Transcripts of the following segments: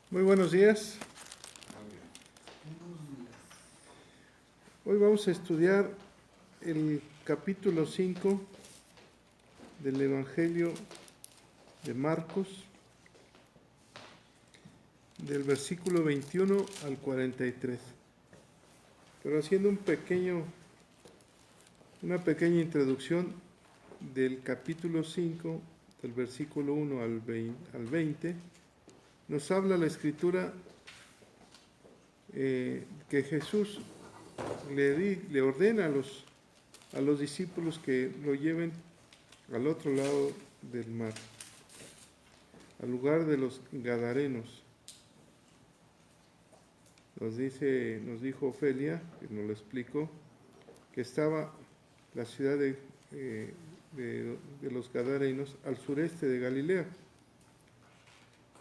Muy buenos días. Hoy vamos a estudiar el capítulo 5 del Evangelio de Marcos, del versículo 21 al 43. Pero haciendo una pequeña introducción del capítulo 5, del versículo 1 al 20, nos habla la Escritura que Jesús le ordena a los discípulos que lo lleven al otro lado del mar, al lugar de los Gadarenos. Nos dijo Ofelia, que nos lo explicó, que estaba la ciudad de los Gadarenos al sureste de Galilea.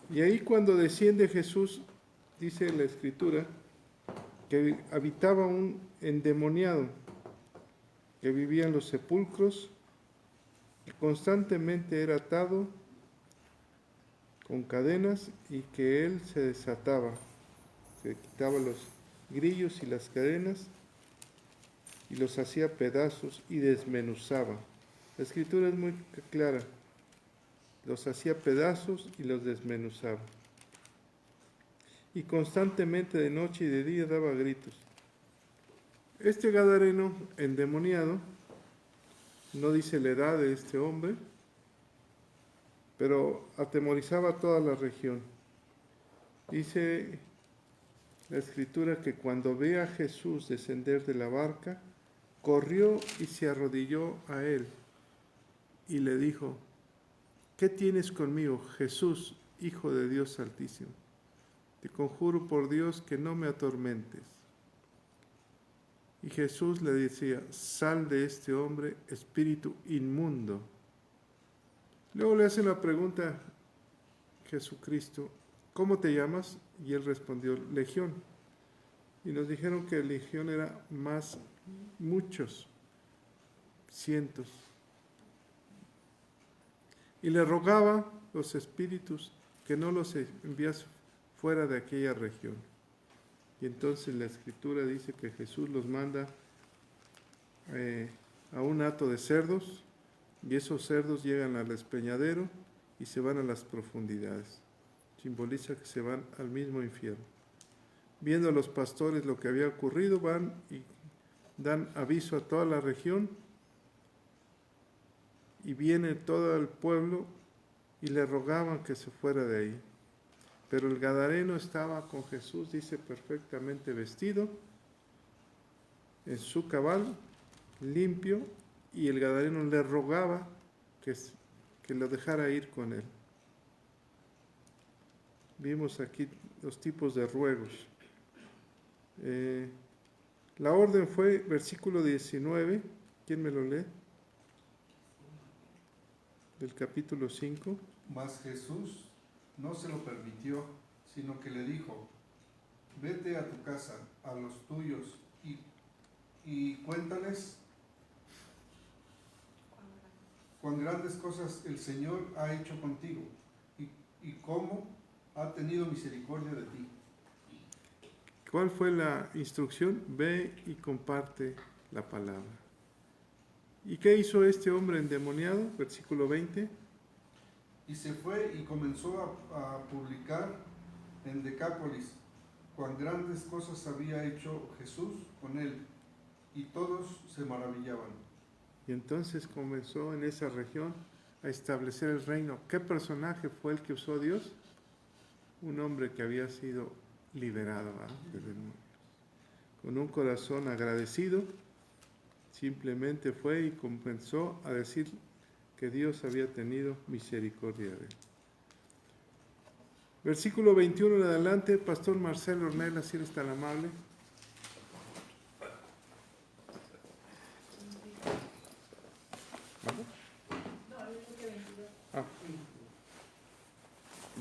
Y ahí cuando desciende Jesús, dice la Escritura, que habitaba un endemoniado que vivía en los sepulcros y constantemente era atado con cadenas y que él se desataba, se quitaba los grillos y las cadenas y los hacía pedazos y desmenuzaba. La Escritura es muy clara, los hacía pedazos y los desmenuzaba. Y constantemente de noche y de día daba gritos. Este gadareno endemoniado, no dice la edad de este hombre, pero atemorizaba a toda la región. Dice la Escritura que cuando ve a Jesús descender de la barca, corrió y se arrodilló a él y le dijo: ¿qué tienes conmigo, Jesús, Hijo de Dios Altísimo? Te conjuro por Dios que no me atormentes. Y Jesús le decía: sal de este hombre, espíritu inmundo. Luego le hace la pregunta Jesucristo: ¿cómo te llamas? Y él respondió: Legión. Y nos dijeron que legión era más, muchos, cientos. Y le rogaba los espíritus que no los enviase fuera de aquella región. Y entonces la Escritura dice que Jesús los manda a un hato de cerdos, y esos cerdos llegan al despeñadero y se van a las profundidades. Simboliza que se van al mismo infierno. Viendo a los pastores lo que había ocurrido, van y dan aviso a toda la región, y viene todo el pueblo y le rogaban que se fuera de ahí. Pero el gadareno estaba con Jesús, dice, perfectamente vestido, en su cabal, limpio, y el gadareno le rogaba que lo dejara ir con él. Vimos aquí los tipos de ruegos. La orden fue, versículo 19, ¿quién me lo lee? Del capítulo 5. Mas Jesús no se lo permitió, sino que le dijo: vete a tu casa, a los tuyos, y cuéntales cuán grandes cosas el Señor ha hecho contigo, y cómo ha tenido misericordia de ti. ¿Cuál fue la instrucción? Ve y comparte la palabra. ¿Y qué hizo este hombre endemoniado? Versículo 20. Y se fue y comenzó a publicar en Decápolis cuán grandes cosas había hecho Jesús con él, y todos se maravillaban. Y entonces comenzó en esa región a establecer el reino. ¿Qué personaje fue el que usó Dios? Un hombre que había sido liberado de demonios. Con un corazón agradecido, simplemente fue y comenzó a decir que Dios había tenido misericordia de él. Versículo 21 en adelante, Pastor Marcelo Ornella, si eres tan amable.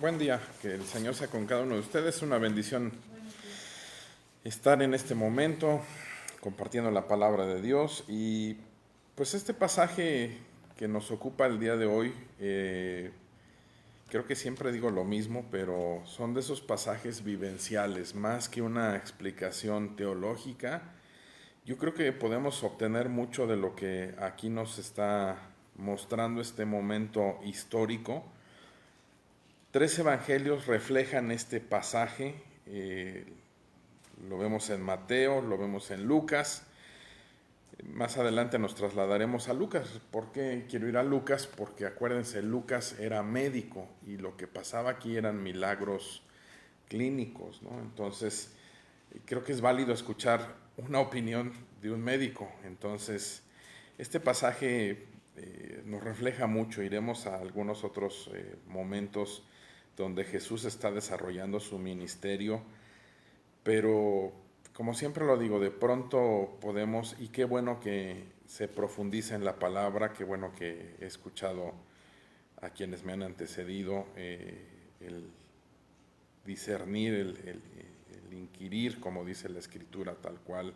Buen día, que el Señor sea con cada uno de ustedes. Es una bendición estar en este momento compartiendo la palabra de Dios. Y pues este pasaje que nos ocupa el día de hoy creo que siempre digo lo mismo, pero son de esos pasajes vivenciales, más que una explicación teológica. Yo creo que podemos obtener mucho de lo que aquí nos está mostrando este momento histórico. 3 evangelios reflejan este pasaje. Lo vemos en Mateo, lo vemos en Lucas. Más adelante nos trasladaremos a Lucas. ¿Por qué quiero ir a Lucas? Porque acuérdense, Lucas era médico y lo que pasaba aquí eran milagros clínicos, ¿no? Entonces, creo que es válido escuchar una opinión de un médico. Entonces, este pasaje nos refleja mucho. Iremos a algunos otros momentos donde Jesús está desarrollando su ministerio, pero como siempre lo digo, de pronto podemos, y qué bueno que se profundiza en la palabra, qué bueno que he escuchado a quienes me han antecedido, el discernir, el inquirir, como dice la Escritura, tal cual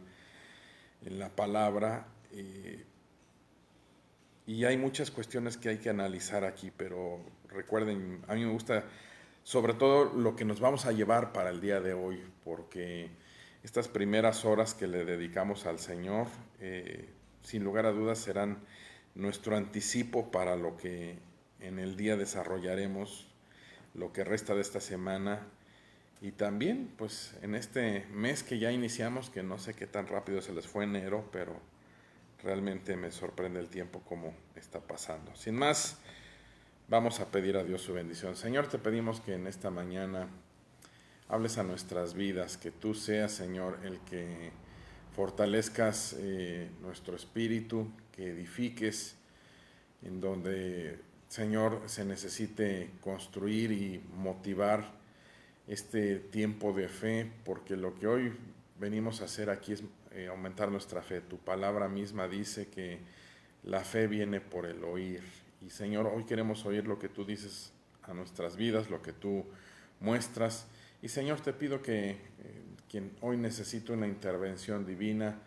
en la palabra. Y hay muchas cuestiones que hay que analizar aquí, pero recuerden, a mí me gusta sobre todo lo que nos vamos a llevar para el día de hoy, porque estas primeras horas que le dedicamos al Señor, sin lugar a dudas serán nuestro anticipo para lo que en el día desarrollaremos, lo que resta de esta semana, y también pues en este mes que ya iniciamos, que no sé qué tan rápido se les fue enero, pero realmente me sorprende el tiempo como está pasando. Sin más, vamos a pedir a Dios su bendición. Señor, te pedimos que en esta mañana hables a nuestras vidas, que tú seas, Señor, el que fortalezcas nuestro espíritu, que edifiques en donde, Señor, se necesite construir y motivar este tiempo de fe, porque lo que hoy venimos a hacer aquí es aumentar nuestra fe. Tu palabra misma dice que la fe viene por el oír. Y Señor, hoy queremos oír lo que tú dices a nuestras vidas, lo que tú muestras. Y Señor, te pido que quien hoy necesita una intervención divina,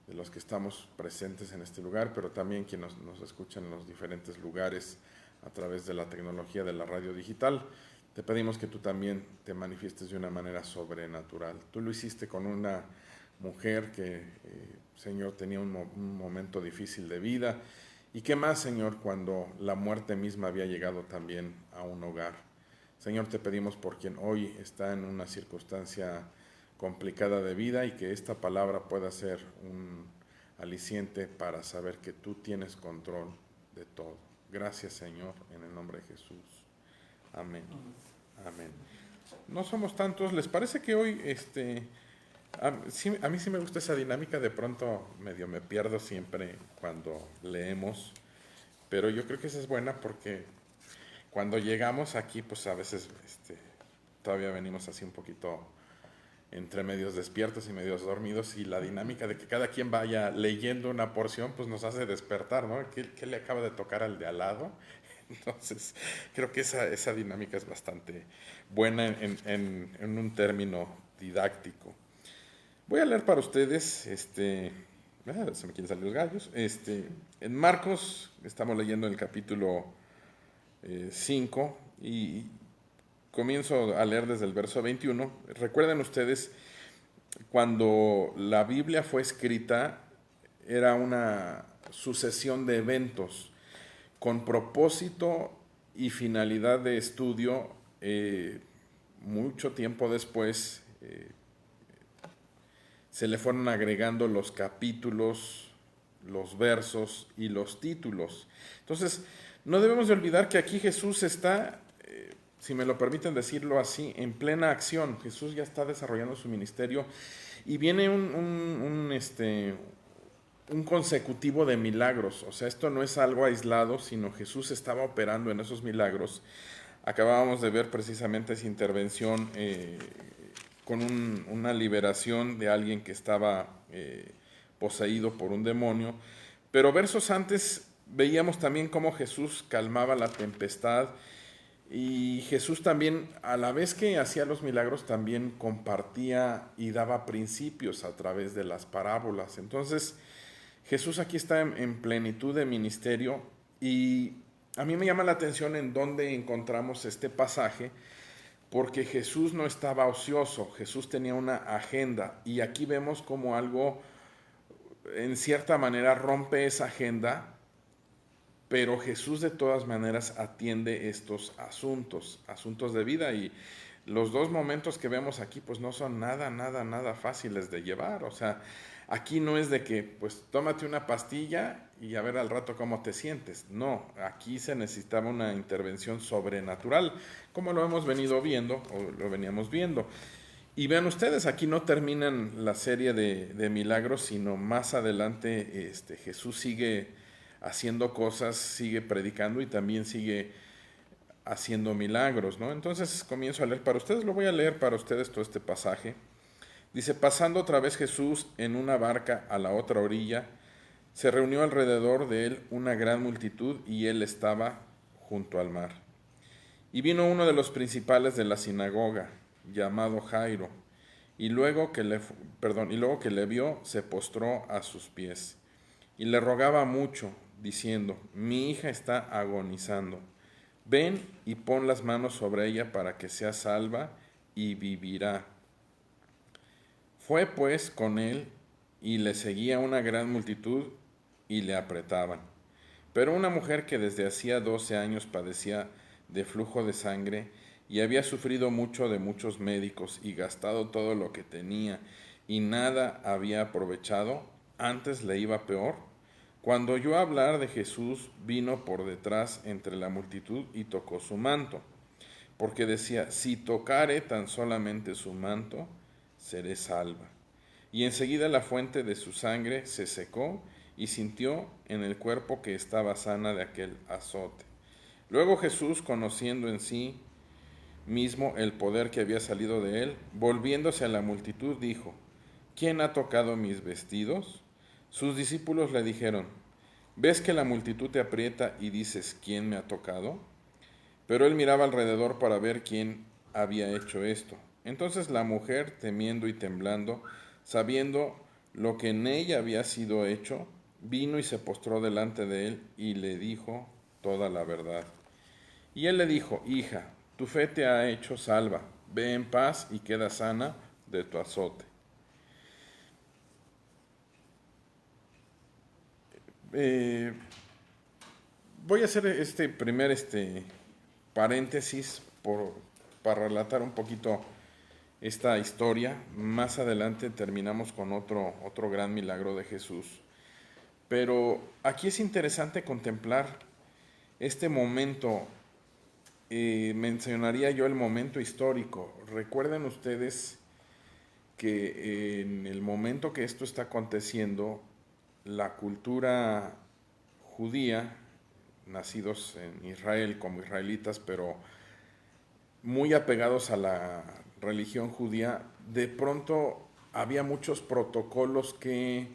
de los que estamos presentes en este lugar, pero también quienes nos escuchan en los diferentes lugares a través de la tecnología de la radio digital, te pedimos que tú también te manifiestes de una manera sobrenatural. Tú lo hiciste con una mujer que, Señor, tenía un momento difícil de vida. ¿Y qué más, Señor, cuando la muerte misma había llegado también a un hogar? Señor, te pedimos por quien hoy está en una circunstancia complicada de vida y que esta palabra pueda ser un aliciente para saber que tú tienes control de todo. Gracias, Señor, en el nombre de Jesús. Amén. Amén. No somos tantos. ¿Les parece que hoy a mí sí me gusta esa dinámica? De pronto medio me pierdo siempre cuando leemos, pero yo creo que esa es buena porque cuando llegamos aquí, pues a veces todavía venimos así un poquito entre medios despiertos y medios dormidos, y la dinámica de que cada quien vaya leyendo una porción, pues nos hace despertar, ¿no? ¿Qué le acaba de tocar al de al lado? Entonces, creo que esa dinámica es bastante buena en un término didáctico. Voy a leer para ustedes, se me quieren salir los gallos, en Marcos, estamos leyendo el capítulo 5, y comienzo a leer desde el verso 21. Recuerden ustedes, cuando la Biblia fue escrita, era una sucesión de eventos con propósito y finalidad de estudio. Mucho tiempo después se le fueron agregando los capítulos, los versos y los títulos. Entonces, no debemos de olvidar que aquí Jesús está, si me lo permiten decirlo así, en plena acción. Jesús ya está desarrollando su ministerio y viene un consecutivo de milagros. O sea, esto no es algo aislado, sino Jesús estaba operando en esos milagros. Acabábamos de ver precisamente esa intervención con una liberación de alguien que estaba poseído por un demonio. Pero versos antes veíamos también cómo Jesús calmaba la tempestad, y Jesús también, a la vez que hacía los milagros, también compartía y daba principios a través de las parábolas. Entonces, Jesús aquí está en plenitud de ministerio, y a mí me llama la atención en dónde encontramos este pasaje, porque Jesús no estaba ocioso, Jesús tenía una agenda, y aquí vemos como algo, en cierta manera, rompe esa agenda, pero Jesús de todas maneras atiende estos asuntos de vida, y los dos momentos que vemos aquí pues no son nada fáciles de llevar. O sea, aquí no es de que pues tómate una pastilla y a ver al rato cómo te sientes. No, aquí se necesitaba una intervención sobrenatural, como lo hemos venido viendo o lo veníamos viendo. Y vean ustedes, aquí no terminan la serie de milagros, sino más adelante Jesús sigue haciendo cosas, sigue predicando y también sigue haciendo milagros, ¿no? Entonces comienzo a leer para ustedes, lo voy a leer para ustedes todo este pasaje. Dice, pasando otra vez Jesús en una barca a la otra orilla, se reunió alrededor de él una gran multitud y él estaba junto al mar. Y vino uno de los principales de la sinagoga, llamado Jairo, y luego que le vio, se postró a sus pies y le rogaba mucho, diciendo, mi hija está agonizando. Ven y pon las manos sobre ella para que sea salva y vivirá. Fue pues con él y le seguía una gran multitud y le apretaban. Pero una mujer que desde hacía 12 años padecía de flujo de sangre y había sufrido mucho de muchos médicos y gastado todo lo que tenía y nada había aprovechado, antes le iba peor. Cuando oyó hablar de Jesús, vino por detrás entre la multitud y tocó su manto, porque decía, si tocare tan solamente su manto, seré salva. Y enseguida la fuente de su sangre se secó y sintió en el cuerpo que estaba sana de aquel azote. Luego Jesús, conociendo en sí mismo el poder que había salido de él, volviéndose a la multitud, dijo, ¿quién ha tocado mis vestidos? Sus discípulos le dijeron, ¿ves que la multitud te aprieta y dices, ¿quién me ha tocado? Pero él miraba alrededor para ver quién había hecho esto. Entonces la mujer, temiendo y temblando, sabiendo lo que en ella había sido hecho, vino y se postró delante de él y le dijo toda la verdad. Y él le dijo, hija, tu fe te ha hecho salva, ve en paz y queda sana de tu azote. Voy a hacer este primer paréntesis para relatar un poquito esta historia. Más adelante terminamos con otro gran milagro de Jesús. Pero aquí es interesante contemplar este momento. Mencionaría yo el momento histórico. Recuerden ustedes que en el momento que esto está aconteciendo, la cultura judía, nacidos en Israel como israelitas, pero muy apegados a la religión judía, de pronto había muchos protocolos que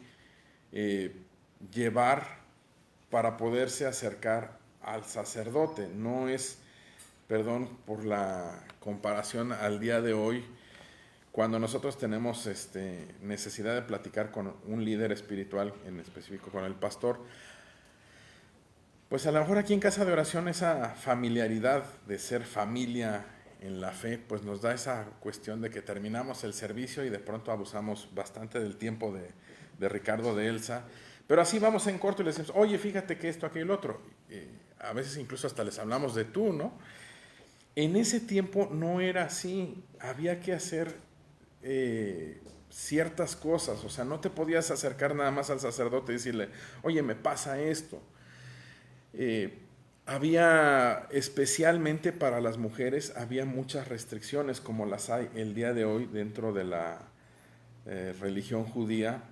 llevar para poderse acercar al sacerdote. No es, perdón por la comparación al día de hoy, cuando nosotros tenemos necesidad de platicar con un líder espiritual, en específico con el pastor, pues a lo mejor aquí en Casa de Oración esa familiaridad de ser familia en la fe, pues nos da esa cuestión de que terminamos el servicio y de pronto abusamos bastante del tiempo de Ricardo, de Elsa, pero así vamos en corto y les decimos, oye, fíjate que esto, aquello, el otro. A veces incluso hasta les hablamos de tú, ¿no? En ese tiempo no era así, había que hacer ciertas cosas, o sea, no te podías acercar nada más al sacerdote y decirle, oye, me pasa esto. Había, especialmente para las mujeres, había muchas restricciones como las hay el día de hoy dentro de la religión judía.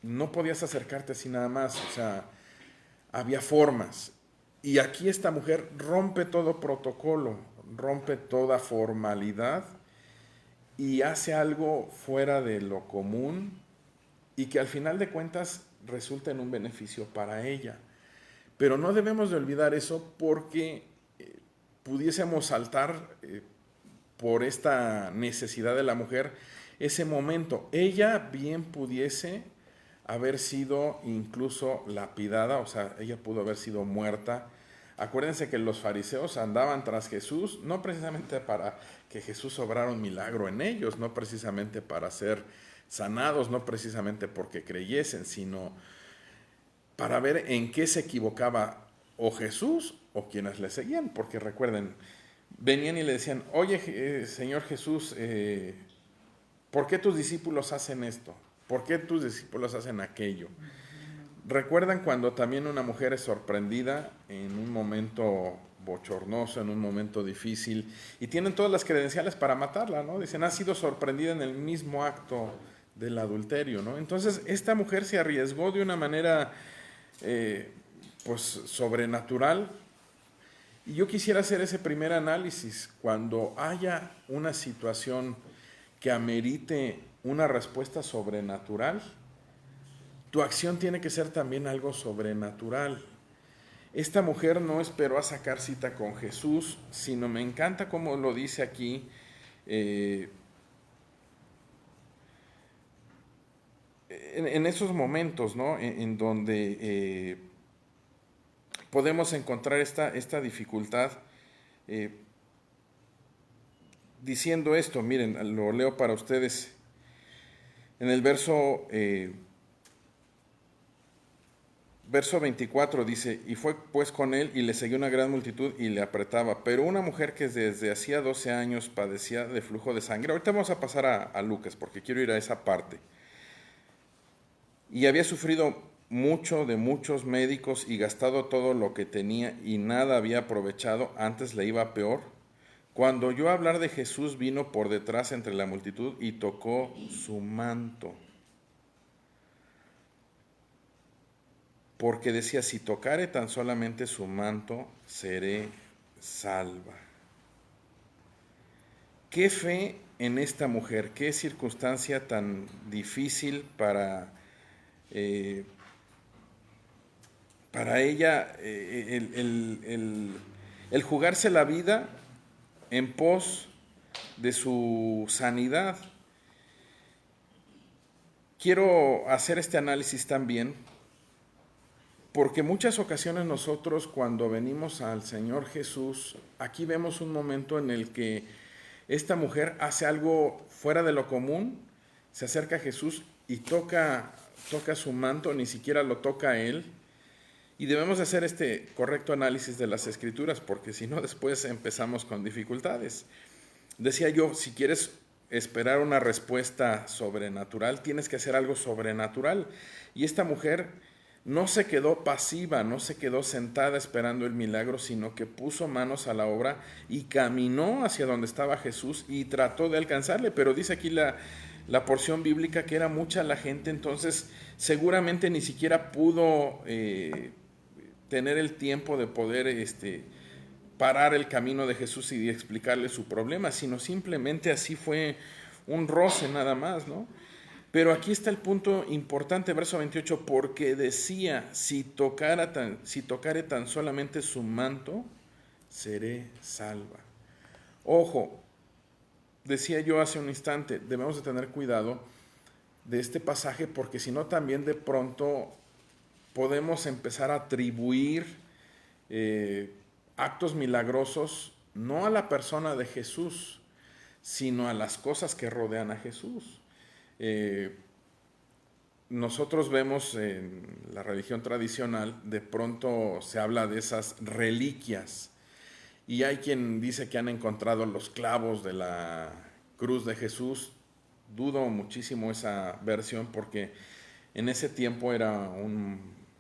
No podías acercarte así nada más, o sea, había formas. Y aquí esta mujer rompe todo protocolo, rompe toda formalidad y hace algo fuera de lo común y que al final de cuentas resulta en un beneficio para ella. Pero no debemos de olvidar eso porque pudiésemos saltar por esta necesidad de la mujer ese momento. Ella bien pudiese haber sido incluso lapidada, o sea, ella pudo haber sido muerta. Acuérdense que los fariseos andaban tras Jesús, no precisamente para que Jesús obrara un milagro en ellos, no precisamente para ser sanados, no precisamente porque creyesen, sino para ver en qué se equivocaba o Jesús o quienes le seguían, porque recuerden, venían y le decían, oye, Señor Jesús, ¿por qué tus discípulos hacen esto? ¿Por qué tus discípulos hacen aquello? ¿Recuerdan cuando también una mujer es sorprendida en un momento bochornoso, en un momento difícil, y tienen todas las credenciales para matarla, ¿no? Dicen, ha sido sorprendida en el mismo acto del adulterio, ¿no? Entonces, esta mujer se arriesgó de una manera, pues, sobrenatural. Y yo quisiera hacer ese primer análisis. Cuando haya una situación que amerite una respuesta sobrenatural, tu acción tiene que ser también algo sobrenatural. Esta mujer no esperó a sacar cita con Jesús, sino me encanta como lo dice aquí, en esos momentos, ¿no? En donde podemos encontrar esta dificultad, diciendo esto. Miren, lo leo para ustedes. En el verso 24 dice, y fue pues con él y le seguía una gran multitud y le apretaba, pero una mujer que desde hacía 12 años padecía de flujo de sangre. Ahorita vamos a pasar a Lucas porque quiero ir a esa parte. Y había sufrido mucho de muchos médicos y gastado todo lo que tenía y nada había aprovechado, antes le iba peor. Cuando oyó hablar de Jesús, vino por detrás entre la multitud y tocó su manto. Porque decía, si tocare tan solamente su manto, seré salva. Qué fe en esta mujer, qué circunstancia tan difícil para ella, el jugarse la vida en pos de su sanidad. Quiero hacer este análisis también, porque muchas ocasiones nosotros cuando venimos al Señor Jesús, aquí vemos un momento en el que esta mujer hace algo fuera de lo común, se acerca a Jesús y toca su manto, ni siquiera lo toca a él. Y debemos hacer este correcto análisis de las Escrituras, porque si no después empezamos con dificultades. Decía yo, si quieres esperar una respuesta sobrenatural, tienes que hacer algo sobrenatural. Y esta mujer no se quedó pasiva, no se quedó sentada esperando el milagro, sino que puso manos a la obra y caminó hacia donde estaba Jesús y trató de alcanzarle. Pero dice aquí la porción bíblica que era mucha la gente, entonces seguramente ni siquiera pudo tener el tiempo de poder parar el camino de Jesús y de explicarle su problema, sino simplemente así fue un roce nada más, ¿no? Pero aquí está el punto importante, verso 28, porque decía, si tocare tan solamente su manto, seré salva. Ojo, decía yo hace un instante, debemos de tener cuidado de este pasaje, porque si no también de pronto podemos empezar a atribuir actos milagrosos no a la persona de Jesús, sino a las cosas que rodean a Jesús. Nosotros vemos en la religión tradicional, de pronto se habla de esas reliquias, y hay quien dice que han encontrado los clavos de la cruz de Jesús. Dudo muchísimo esa versión, porque en ese tiempo era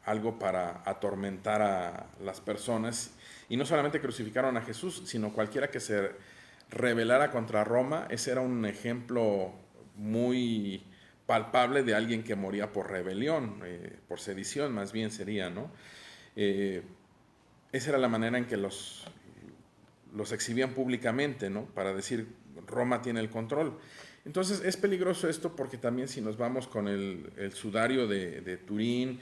algo para atormentar a las personas, y no solamente crucificaron a Jesús, sino cualquiera que se rebelara contra Roma. Ese era un ejemplo muy palpable de alguien que moría por rebelión, por sedición más bien sería, ¿no? Esa era la manera en que los exhibían públicamente, ¿no? Para decir, Roma tiene el control. Entonces es peligroso esto, porque también si nos vamos con el sudario de Turín,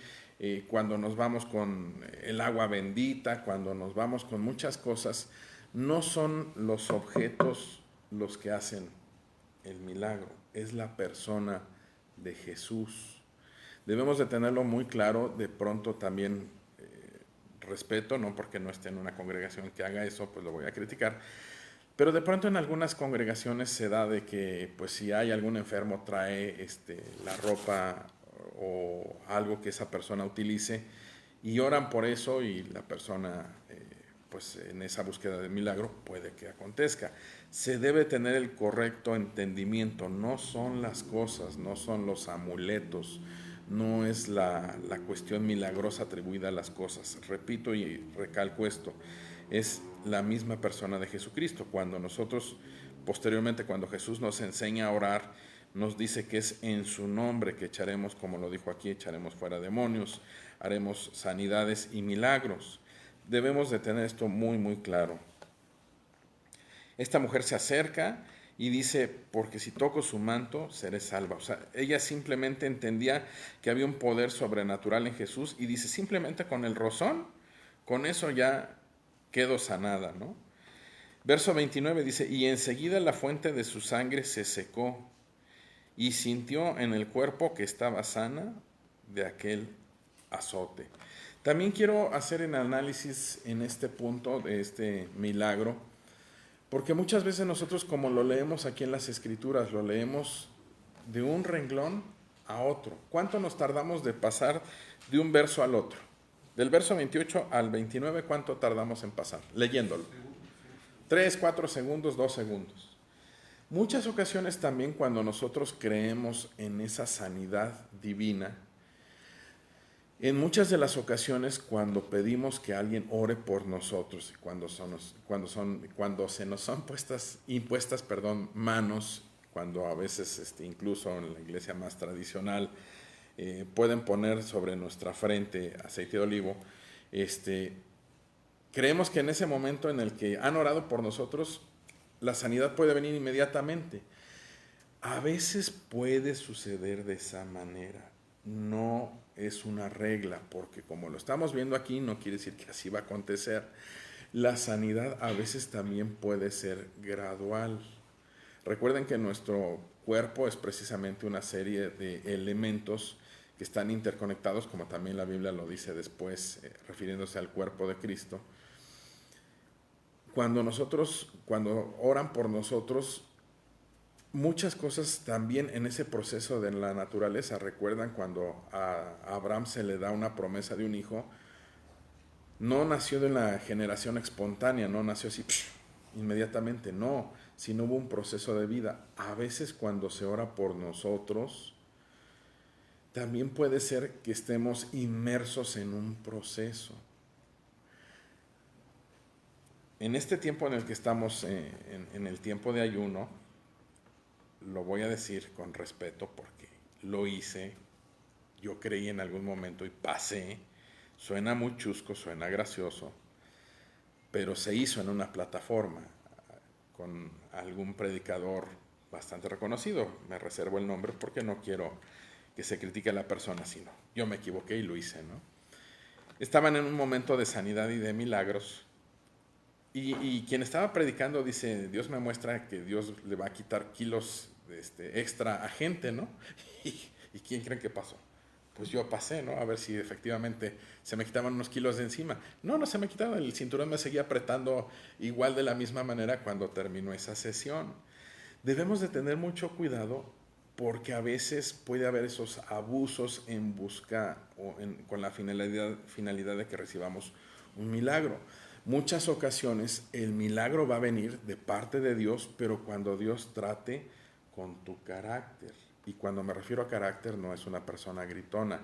cuando nos vamos con el agua bendita, cuando nos vamos con muchas cosas, no son los objetos los que hacen el milagro, es la persona de Jesús. Debemos de tenerlo muy claro, de pronto también respeto, no porque no esté en una congregación que haga eso, pues lo voy a criticar, pero de pronto en algunas congregaciones se da de que pues si hay algún enfermo trae la ropa o algo que esa persona utilice y oran por eso y la persona pues en esa búsqueda de milagro puede que acontezca. Se debe tener el correcto entendimiento, no son las cosas, no son los amuletos, no es la cuestión milagrosa atribuida a las cosas. Repito y recalco esto, es la misma persona de Jesucristo. Cuando nosotros, posteriormente, cuando Jesús nos enseña a orar, nos dice que es en su nombre que echaremos, como lo dijo aquí, echaremos fuera demonios, haremos sanidades y milagros. Debemos de tener esto muy, muy claro. Esta mujer se acerca y dice, porque si toco su manto, seré salva. O sea, ella simplemente entendía que había un poder sobrenatural en Jesús y dice, simplemente con el rozón, con eso ya quedo sanada, ¿no? Verso 29 dice, y enseguida la fuente de su sangre se secó y sintió en el cuerpo que estaba sana de aquel azote. También quiero hacer el análisis en este punto de este milagro, porque muchas veces nosotros, como lo leemos aquí en las Escrituras, lo leemos de un renglón a otro. ¿Cuánto nos tardamos de pasar de un verso al otro? Del verso 28 al 29, ¿cuánto tardamos en pasar? Leyéndolo. 3, 4 segundos, 2 segundos. Muchas ocasiones también cuando nosotros creemos en esa sanidad divina, en muchas de las ocasiones cuando pedimos que alguien ore por nosotros, cuando se nos son impuestas manos, cuando a veces incluso en la iglesia más tradicional pueden poner sobre nuestra frente aceite de olivo, creemos que en ese momento en el que han orado por nosotros, la sanidad puede venir inmediatamente. A veces puede suceder de esa manera. No es una regla, porque como lo estamos viendo aquí, no quiere decir que así va a acontecer. La sanidad a veces también puede ser gradual. Recuerden que nuestro cuerpo es precisamente una serie de elementos que están interconectados, como también la Biblia lo dice después, refiriéndose al cuerpo de Cristo. Cuando oran por nosotros, muchas cosas también en ese proceso de la naturaleza. Recuerdan cuando a Abraham se le da una promesa de un hijo, no nació de la generación espontánea, no nació así inmediatamente, no, sino hubo un proceso de vida. A veces cuando se ora por nosotros, también puede ser que estemos inmersos en un proceso. En este tiempo en el que estamos, en el tiempo de ayuno, lo voy a decir con respeto porque lo hice, yo creí en algún momento y pasé, suena muy chusco, suena gracioso, pero se hizo en una plataforma con algún predicador bastante reconocido, me reservo el nombre porque no quiero que se critique a la persona, sino yo me equivoqué y lo hice, ¿no? Estaban en un momento de sanidad y de milagros. Y quien estaba predicando dice, Dios me muestra que Dios le va a quitar kilos extra a gente, ¿no? ¿Y quién creen que pasó? Pues yo pasé, ¿no? A ver si efectivamente se me quitaban unos kilos de encima. No se me quitaban, el cinturón me seguía apretando igual de la misma manera cuando terminó esa sesión. Debemos de tener mucho cuidado porque a veces puede haber esos abusos en busca con la finalidad de que recibamos un milagro. Muchas ocasiones el milagro va a venir de parte de Dios, pero cuando Dios trate con tu carácter. Y cuando me refiero a carácter, no es una persona gritona.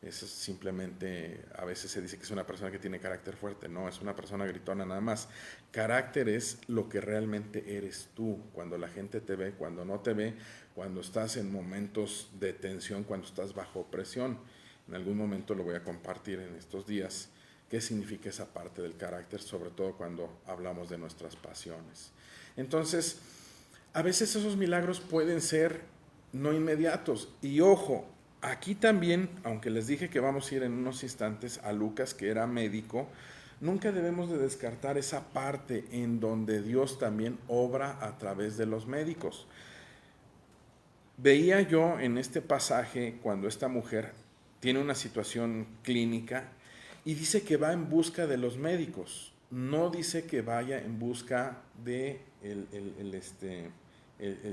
Es simplemente, a veces se dice que es una persona que tiene carácter fuerte. No, es una persona gritona nada más. Carácter es lo que realmente eres tú. Cuando la gente te ve, cuando no te ve, cuando estás en momentos de tensión, cuando estás bajo presión. En algún momento lo voy a compartir en estos días. ¿Qué significa esa parte del carácter? Sobre todo cuando hablamos de nuestras pasiones. Entonces, a veces esos milagros pueden ser no inmediatos. Y ojo, aquí también, aunque les dije que vamos a ir en unos instantes a Lucas, que era médico, nunca debemos de descartar esa parte en donde Dios también obra a través de los médicos. Veía yo en este pasaje cuando esta mujer tiene una situación clínica y dice que va en busca de los médicos. No dice que vaya en busca de el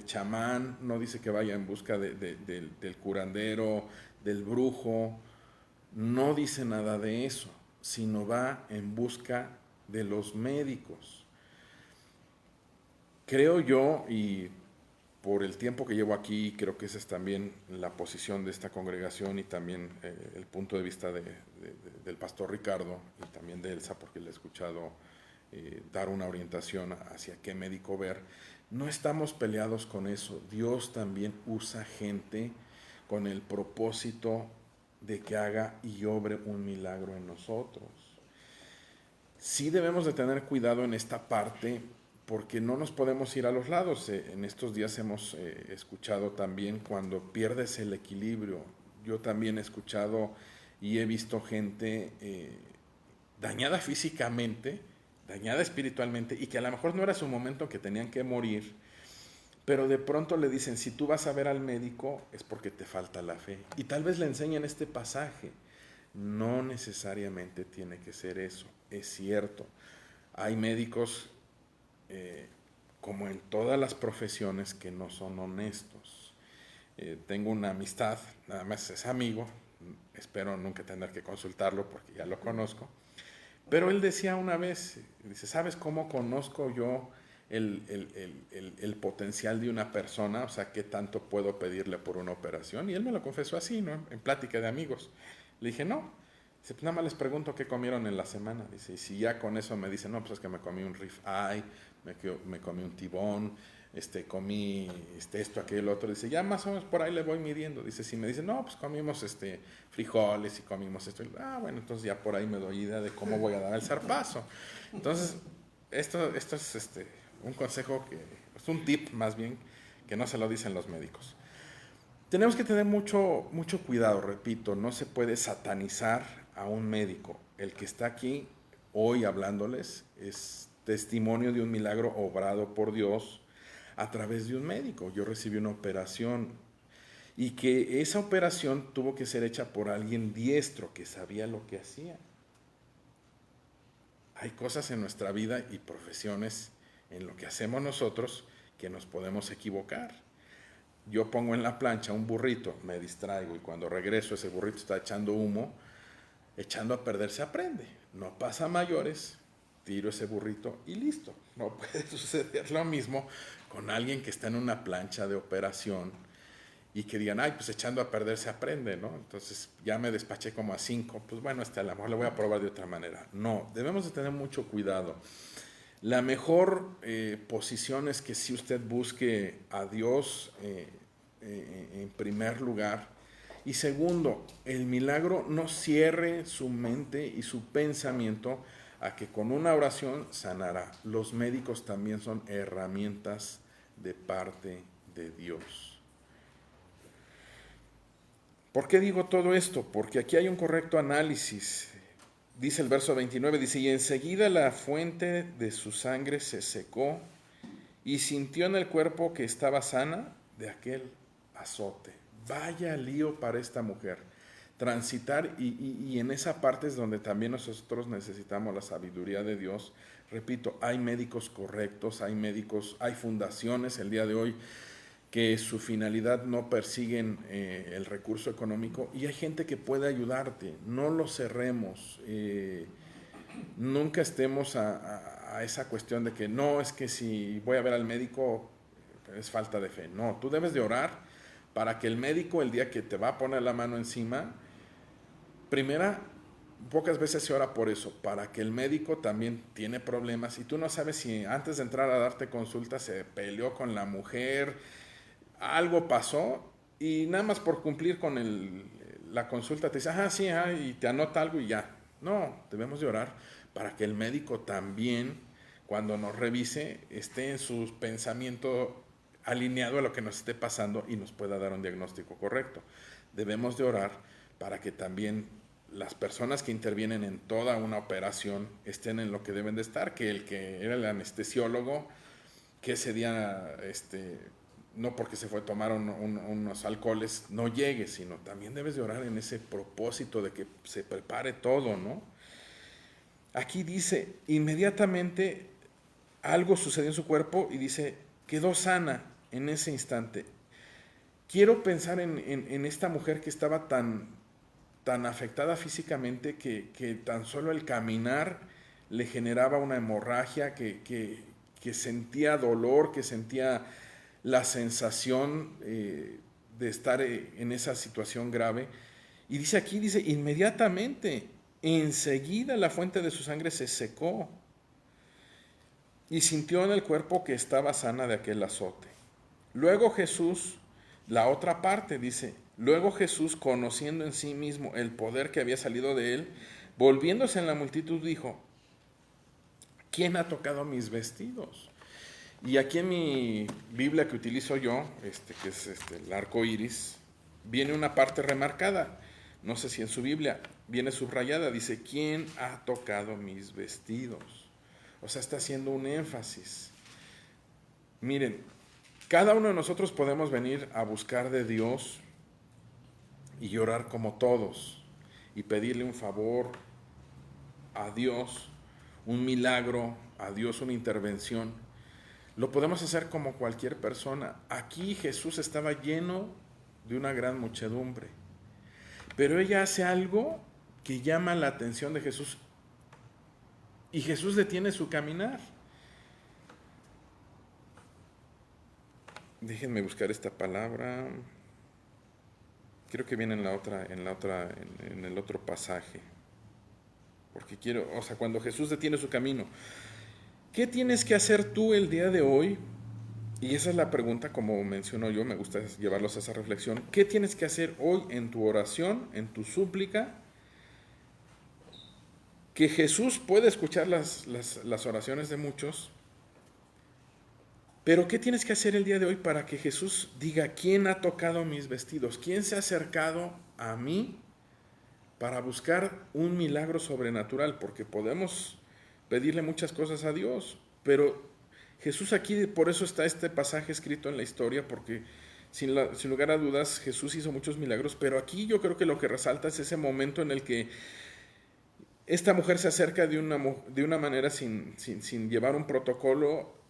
chamán, no dice que vaya en busca del curandero, del brujo, no dice nada de eso, sino va en busca de los médicos. Creo yo, y por el tiempo que llevo aquí, creo que esa es también la posición de esta congregación y también el punto de vista del pastor Ricardo y también de Elsa, porque le he escuchado dar una orientación hacia qué médico ver. No estamos peleados con eso. Dios también usa gente con el propósito de que haga y obre un milagro en nosotros. Sí debemos de tener cuidado en esta parte, porque no nos podemos ir a los lados. En estos días hemos escuchado también cuando pierdes el equilibrio. Yo también he escuchado y he visto gente dañada físicamente, dañada espiritualmente, y que a lo mejor no era su momento que tenían que morir, pero de pronto le dicen, si tú vas a ver al médico es porque te falta la fe. Y tal vez le enseñan este pasaje. No necesariamente tiene que ser eso, es cierto. Hay médicos, como en todas las profesiones, que no son honestos. Tengo una amistad, nada más es amigo, espero nunca tener que consultarlo porque ya lo conozco, pero él decía una vez, dice, ¿sabes cómo conozco yo el potencial de una persona? O sea, ¿qué tanto puedo pedirle por una operación? Y él me lo confesó así, ¿no? En plática de amigos. Le dije, no. Dice, pues nada más les pregunto qué comieron en la semana. Dice, y si ya con eso me dicen, no, pues es que me comí un ribeye, me comí un tibón, comí esto, aquello, otro. Dice, ya más o menos por ahí le voy midiendo. Dice, si me dicen, no, pues comimos frijoles y comimos esto. Bueno, entonces ya por ahí me doy idea de cómo voy a dar el zarpazo. Entonces, esto es un consejo, es un tip más bien, que no se lo dicen los médicos. Tenemos que tener mucho cuidado, repito, no se puede satanizar a un médico. El que está aquí hoy hablándoles es testimonio de un milagro obrado por Dios a través de un médico. Yo recibí una operación y que esa operación tuvo que ser hecha por alguien diestro que sabía lo que hacía. Hay cosas en nuestra vida y profesiones en lo que hacemos nosotros que nos podemos equivocar. Yo pongo en la plancha un burrito, me distraigo y cuando regreso ese burrito está echando humo, echando a perder se aprende. No pasa a mayores, tiro ese burrito y listo. No puede suceder lo mismo con alguien que está en una plancha de operación y que digan, ay, pues echando a perder se aprende, ¿no? Entonces ya me despaché como a 5, pues bueno, a lo mejor le voy a probar de otra manera. No, debemos de tener mucho cuidado. La mejor posición es que si usted busque a Dios en primer lugar. Y segundo, el milagro no cierre su mente y su pensamiento a que con una oración sanará. Los médicos también son herramientas de parte de Dios. ¿Por qué digo todo esto? Porque aquí hay un correcto análisis. Dice el verso 29, dice, y enseguida la fuente de su sangre se secó y sintió en el cuerpo que estaba sana de aquel azote. Vaya lío para esta mujer. Transitar y en esa parte es donde también nosotros necesitamos la sabiduría de Dios. Repito, hay médicos correctos, hay fundaciones el día de hoy que su finalidad no persiguen el recurso económico y hay gente que puede ayudarte. No lo cerremos. Nunca estemos a esa cuestión de que no, es que si voy a ver al médico es falta de fe. No, tú debes de orar para que el médico el día que te va a poner la mano encima, pocas veces se ora por eso, para que el médico también tiene problemas y tú no sabes si antes de entrar a darte consulta se peleó con la mujer, algo pasó y nada más por cumplir con la consulta te dice, sí, y te anota algo y ya. No, debemos de orar para que el médico también, cuando nos revise, esté en su pensamiento alineado a lo que nos esté pasando y nos pueda dar un diagnóstico correcto. Debemos de orar para que también las personas que intervienen en toda una operación estén en lo que deben de estar, que el que era el anestesiólogo, que ese día no porque se fue a tomar unos alcoholes, no llegue, sino también debes de orar en ese propósito de que se prepare todo, ¿no? Aquí dice, inmediatamente algo sucedió en su cuerpo y dice, quedó sana en ese instante. Quiero pensar en esta mujer que estaba tan afectada físicamente que tan solo el caminar le generaba una hemorragia, que sentía dolor, que sentía la sensación de estar en esa situación grave. Y dice aquí, dice, inmediatamente, enseguida la fuente de su sangre se secó y sintió en el cuerpo que estaba sana de aquel azote. Luego Jesús, la otra parte dice, luego Jesús, conociendo en sí mismo el poder que había salido de él, volviéndose en la multitud dijo, ¿quién ha tocado mis vestidos? Y aquí en mi Biblia que utilizo yo, que es el arco iris, viene una parte remarcada. No sé si en su Biblia viene subrayada, dice, ¿quién ha tocado mis vestidos? O sea, está haciendo un énfasis. Miren, cada uno de nosotros podemos venir a buscar de Dios y llorar como todos y pedirle un favor a Dios, un milagro a Dios, una intervención. Lo podemos hacer como cualquier persona. Aquí Jesús estaba lleno de una gran muchedumbre, pero ella hace algo que llama la atención de Jesús y Jesús detiene su caminar. Déjenme buscar esta palabra. Creo que viene en el otro pasaje. Porque cuando Jesús detiene su camino, ¿qué tienes que hacer tú el día de hoy? Y esa es la pregunta, como menciono yo, me gusta llevarlos a esa reflexión. ¿Qué tienes que hacer hoy en tu oración, en tu súplica? Que Jesús puede escuchar las oraciones de muchos, pero ¿qué tienes que hacer el día de hoy para que Jesús diga, ¿quién ha tocado mis vestidos? ¿Quién se ha acercado a mí para buscar un milagro sobrenatural? Porque podemos pedirle muchas cosas a Dios, pero Jesús aquí, por eso está este pasaje escrito en la historia, porque sin lugar a dudas Jesús hizo muchos milagros, pero aquí yo creo que lo que resalta es ese momento en el que esta mujer se acerca de una manera sin llevar un protocolo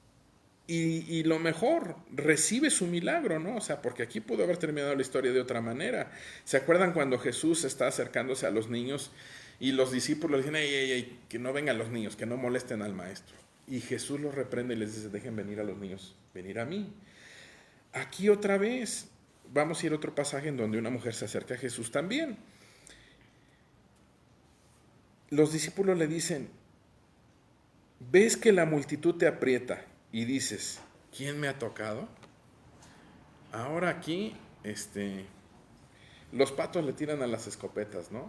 y lo mejor, recibe su milagro, ¿no? O sea, porque aquí pudo haber terminado la historia de otra manera. ¿Se acuerdan cuando Jesús está acercándose a los niños y los discípulos dicen, ey, que no vengan los niños, que no molesten al maestro? Y Jesús los reprende y les dice, dejen venir a los niños, venir a mí. Aquí otra vez, vamos a ir a otro pasaje en donde una mujer se acerca a Jesús también. Los discípulos le dicen, ves que la multitud te aprieta y dices, ¿quién me ha tocado? Ahora aquí, los patos le tiran a las escopetas, ¿no?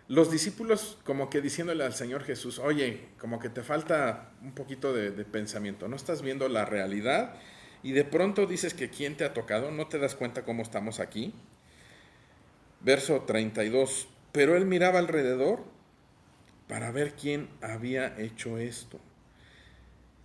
Los discípulos como que diciéndole al Señor Jesús, oye, como que te falta un poquito de pensamiento, no estás viendo la realidad y de pronto dices que quién te ha tocado, no te das cuenta cómo estamos aquí. Verso 32, pero él miraba alrededor para ver quién había hecho esto.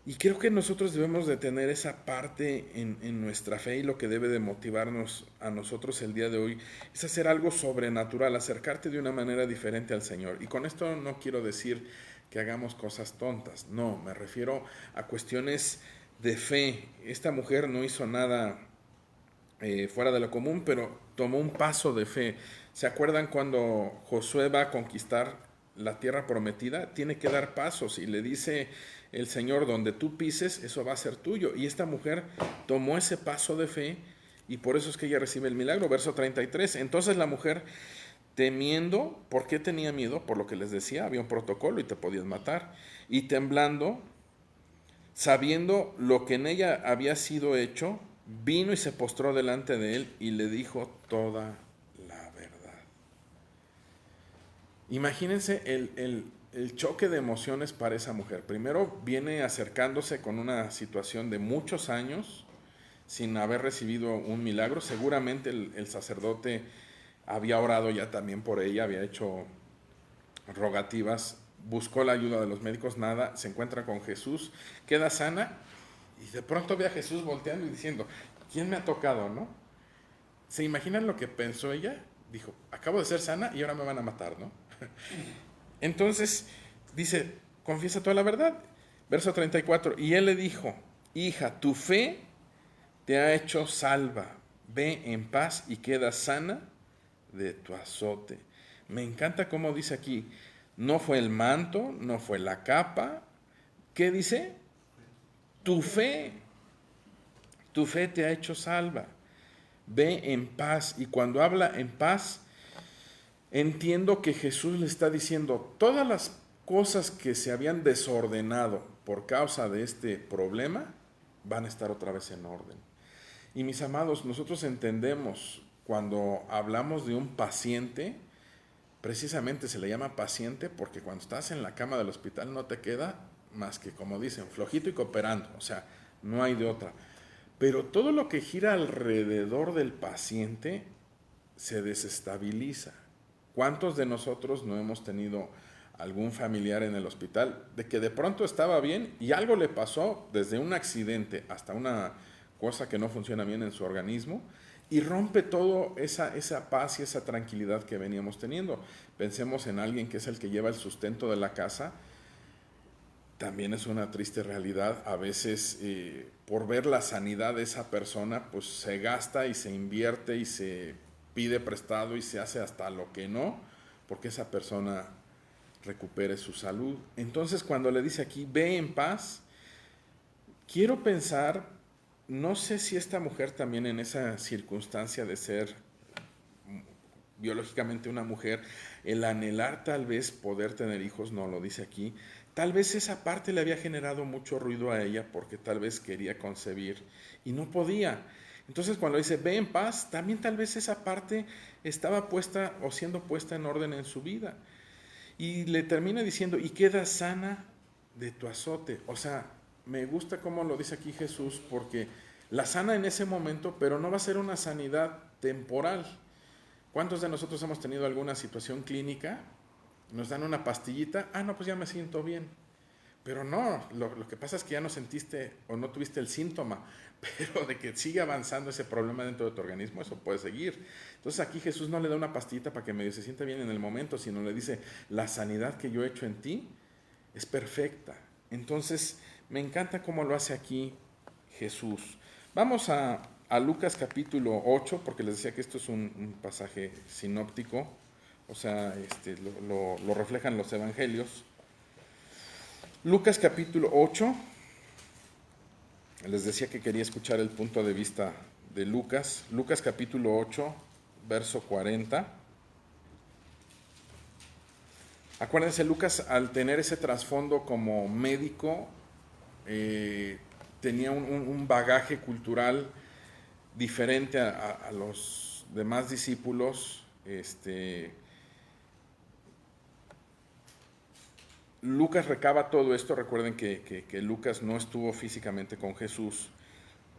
Y creo que nosotros debemos de tener esa parte en nuestra fe y lo que debe de motivarnos a nosotros el día de hoy es hacer algo sobrenatural, acercarte de una manera diferente al Señor. Y con esto no quiero decir que hagamos cosas tontas, no, me refiero a cuestiones de fe. Esta mujer no hizo nada fuera de lo común, pero tomó un paso de fe. ¿Se acuerdan cuando Josué va a conquistar la tierra prometida? Tiene que dar pasos y le dice el Señor, donde tú pises, eso va a ser tuyo. Y esta mujer tomó ese paso de fe y por eso es que ella recibe el milagro. Verso 33. Entonces la mujer, temiendo, ¿por qué tenía miedo? Por lo que les decía, había un protocolo y te podías matar. Y temblando, sabiendo lo que en ella había sido hecho, vino y se postró delante de él y le dijo toda la verdad. Imagínense el choque de emociones para esa mujer. Primero viene acercándose con una situación de muchos años sin haber recibido un milagro. Seguramente el sacerdote había orado ya también por ella, había hecho rogativas, buscó la ayuda de los médicos, nada, se encuentra con Jesús, queda sana Y de pronto ve a Jesús volteando y diciendo, ¿quién me ha tocado, no? ¿Se imaginan lo que pensó ella? Dijo, acabo de ser sana y ahora me van a matar, ¿no? Entonces dice, confiesa toda la verdad. Verso 34, y él le dijo, hija, tu fe te ha hecho salva, ve en paz y queda sana de tu azote. Me encanta cómo dice aquí, no fue el manto, no fue la capa. ¿Qué dice? Tu fe te ha hecho salva. Ve en paz. Y cuando habla en paz, entiendo que Jesús le está diciendo todas las cosas que se habían desordenado por causa de este problema van a estar otra vez en orden. Y mis amados, nosotros entendemos cuando hablamos de un paciente, precisamente se le llama paciente porque cuando estás en la cama del hospital no te queda más que, como dicen, flojito y cooperando, o sea, no hay de otra. Pero todo lo que gira alrededor del paciente se desestabiliza. ¿Cuántos de nosotros no hemos tenido algún familiar en el hospital de que de pronto estaba bien y algo le pasó, desde un accidente hasta una cosa que no funciona bien en su organismo, y rompe todo esa paz y esa tranquilidad que veníamos teniendo? Pensemos en alguien que es el que lleva el sustento de la casa. También es una triste realidad. A veces por ver la sanidad de esa persona, pues se gasta y se invierte y se pide prestado y se hace hasta lo que no, porque esa persona recupere su salud. Entonces cuando le dice aquí, ve en paz, quiero pensar, no sé si esta mujer también en esa circunstancia de ser biológicamente una mujer, el anhelar tal vez poder tener hijos, no lo dice aquí, tal vez esa parte le había generado mucho ruido a ella porque tal vez quería concebir y no podía. Entonces cuando dice ve en paz, también tal vez esa parte estaba puesta o siendo puesta en orden en su vida. Y le termina diciendo, y queda sana de tu azote. O sea, me gusta cómo lo dice aquí Jesús, porque la sana en ese momento, pero no va a ser una sanidad temporal. ¿Cuántos de nosotros hemos tenido alguna situación clínica? Nos dan una pastillita, no, pues ya me siento bien. Pero no, lo que pasa es que ya no sentiste o no tuviste el síntoma, pero de que sigue avanzando ese problema dentro de tu organismo, eso puede seguir. Entonces aquí Jesús no le da una pastillita para que medio se sienta bien en el momento, sino le dice, la sanidad que yo he hecho en ti es perfecta. Entonces me encanta cómo lo hace aquí Jesús. Vamos a Lucas capítulo 8, porque les decía que esto es un pasaje sinóptico, o sea, lo reflejan los evangelios. Lucas capítulo 8, les decía que quería escuchar el punto de vista de Lucas. Lucas capítulo 8, verso 40. Acuérdense, Lucas, al tener ese trasfondo como médico, tenía un bagaje cultural diferente a los demás discípulos. Lucas recaba todo esto. Recuerden que Lucas no estuvo físicamente con Jesús,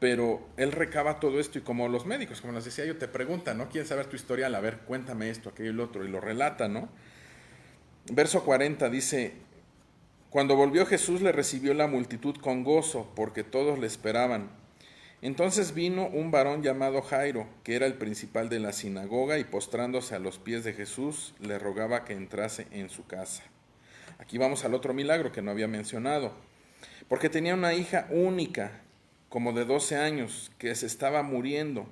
pero él recaba todo esto, y como los médicos, como les decía yo, te preguntan, ¿no? ¿Quieren saber tu historial? A ver, cuéntame esto, aquello y lo otro, y lo relata, ¿no? Verso 40 dice, cuando volvió Jesús le recibió la multitud con gozo, porque todos le esperaban. Entonces vino un varón llamado Jairo, que era el principal de la sinagoga, y postrándose a los pies de Jesús, le rogaba que entrase en su casa. Aquí vamos al otro milagro que no había mencionado. Porque tenía una hija única, como de 12 años, que se estaba muriendo,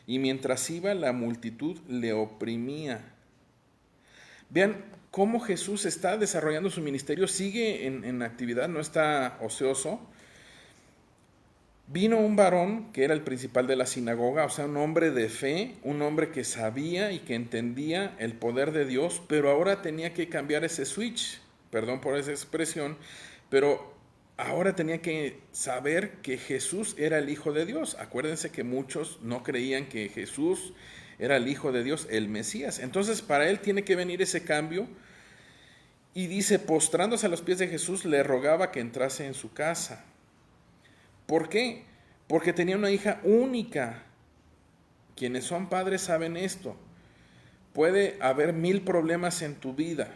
y mientras iba la multitud le oprimía. Vean cómo Jesús está desarrollando su ministerio, sigue en actividad, no está ocioso. Vino un varón que era el principal de la sinagoga, o sea, un hombre de fe, un hombre que sabía y que entendía el poder de Dios, pero ahora tenía que cambiar ese switch. Perdón por esa expresión, pero ahora tenía que saber que Jesús era el Hijo de Dios. Acuérdense que muchos no creían que Jesús era el Hijo de Dios, el Mesías. Entonces para él tiene que venir ese cambio, y dice, postrándose a los pies de Jesús, le rogaba que entrase en su casa. ¿Por qué? Porque tenía una hija única. Quienes son padres saben esto. Puede haber 1000 problemas en tu vida,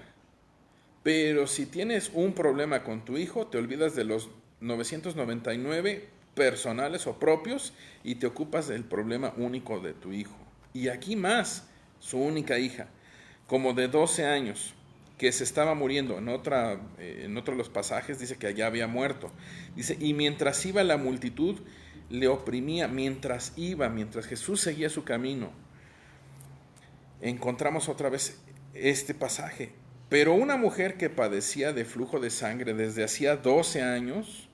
pero si tienes un problema con tu hijo, te olvidas de los 999 personales o propios y te ocupas del problema único de tu hijo. Y aquí más, su única hija, como de 12 años, que se estaba muriendo. En otro de los pasajes dice que allá había muerto. Dice, y mientras iba la multitud, le oprimía, mientras Jesús seguía su camino. Encontramos otra vez este pasaje. Pero una mujer que padecía de flujo de sangre desde hacía 12 años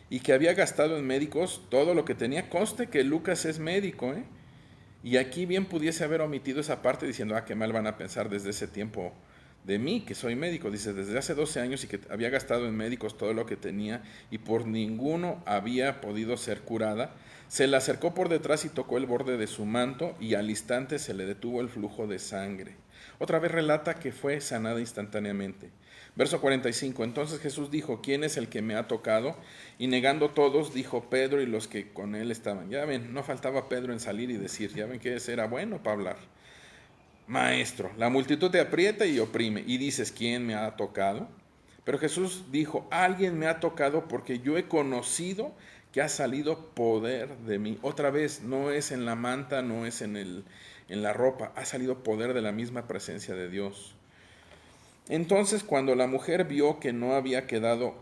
y que había gastado en médicos todo lo que tenía, conste que Lucas es médico, y aquí bien pudiese haber omitido esa parte diciendo, qué mal van a pensar desde ese tiempo de mí, que soy médico. Dice, desde hace 12 años y que había gastado en médicos todo lo que tenía y por ninguno había podido ser curada. Se le acercó por detrás y tocó el borde de su manto y al instante se le detuvo el flujo de sangre. Otra vez relata que fue sanada instantáneamente. Verso 45, entonces Jesús dijo, ¿quién es el que me ha tocado? Y negando todos, dijo Pedro y los que con él estaban. Ya ven, no faltaba Pedro en salir y decir, ya ven que ese era bueno para hablar. Maestro, la multitud te aprieta y oprime, y dices, ¿quién me ha tocado? Pero Jesús dijo, alguien me ha tocado porque yo he conocido que ha salido poder de mí. Otra vez, no es en la manta, no es en la ropa, ha salido poder de la misma presencia de Dios. Entonces, cuando la mujer vio que no había quedado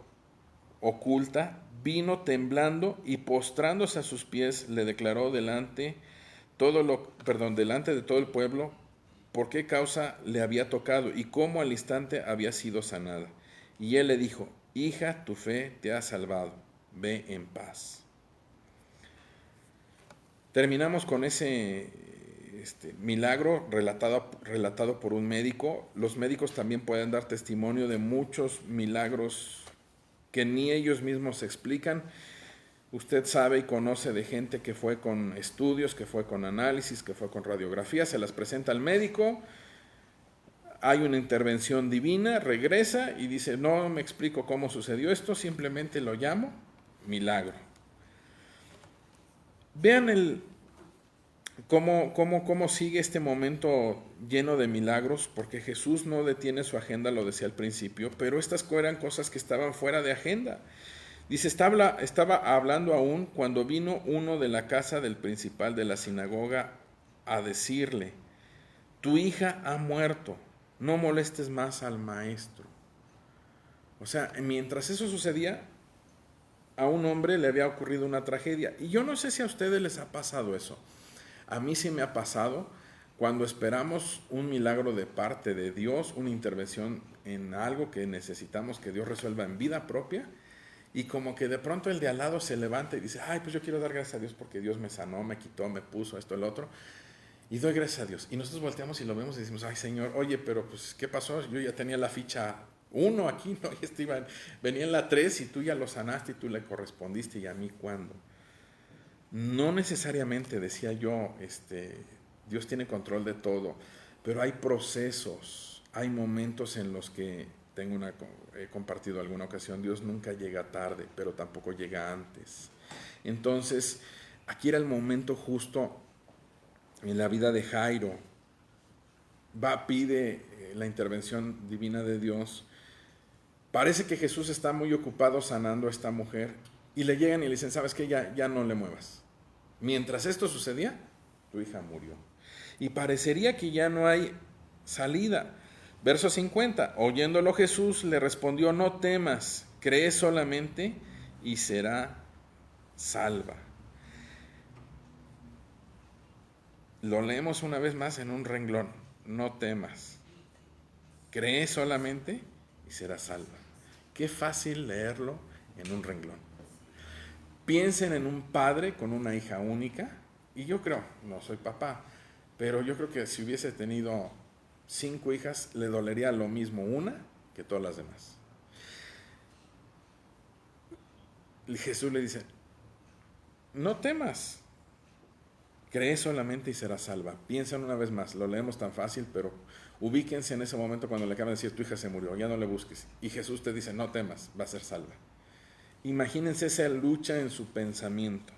oculta, vino temblando y postrándose a sus pies, le declaró delante de todo el pueblo por qué causa le había tocado y cómo al instante había sido sanada. Y él le dijo, hija, tu fe te ha salvado, ve en paz. Terminamos con ese milagro relatado por un médico. Los médicos también pueden dar testimonio de muchos milagros que ni ellos mismos explican. Usted sabe y conoce de gente que fue con estudios, que fue con análisis, que fue con radiografía, se las presenta al médico, hay una intervención divina, regresa y dice, no me explico cómo sucedió esto, simplemente lo llamo milagro. Vean cómo sigue este momento lleno de milagros, porque Jesús no detiene su agenda, lo decía al principio, pero estas eran cosas que estaban fuera de agenda. Dice, estaba hablando aún cuando vino uno de la casa del principal de la sinagoga a decirle, tu hija ha muerto, no molestes más al maestro. O sea, mientras eso sucedía, a un hombre le había ocurrido una tragedia. Y yo no sé si a ustedes les ha pasado eso. A mí sí me ha pasado cuando esperamos un milagro de parte de Dios, una intervención en algo que necesitamos que Dios resuelva en vida propia. Y como que de pronto el de al lado se levanta y dice, pues yo quiero dar gracias a Dios porque Dios me sanó, me quitó, me puso esto, el otro. Y doy gracias a Dios. Y nosotros volteamos y lo vemos y decimos, Señor, oye, pero pues, ¿qué pasó? Yo ya tenía la ficha 1 aquí, ¿no? Y venía en la 3 y tú ya lo sanaste y tú le correspondiste, ¿y a mí cuándo? No necesariamente, decía yo, Dios tiene control de todo, pero hay procesos, hay momentos en los que he compartido alguna ocasión, Dios nunca llega tarde, pero tampoco llega antes. Entonces, aquí era el momento justo en la vida de Jairo. Pide la intervención divina de Dios. Parece que Jesús está muy ocupado sanando a esta mujer y le llegan y le dicen, ¿sabes qué? Ya no le muevas. Mientras esto sucedía, tu hija murió. Y parecería que ya no hay salida. Verso 50, oyéndolo Jesús le respondió, no temas, cree solamente y será salva. Lo leemos una vez más en un renglón, no temas, cree solamente y será salva. Qué fácil leerlo en un renglón. Piensen en un padre con una hija única, y yo creo, no soy papá, pero yo creo que si hubiese tenido 5 hijas, le dolería lo mismo una que todas las demás. Jesús le dice, no temas, cree solamente y serás salva. Piensen una vez más, lo leemos tan fácil, pero ubíquense en ese momento cuando le acaban de decir, tu hija se murió, ya no le busques. Y Jesús te dice, no temas, va a ser salva. Imagínense esa lucha en su pensamiento.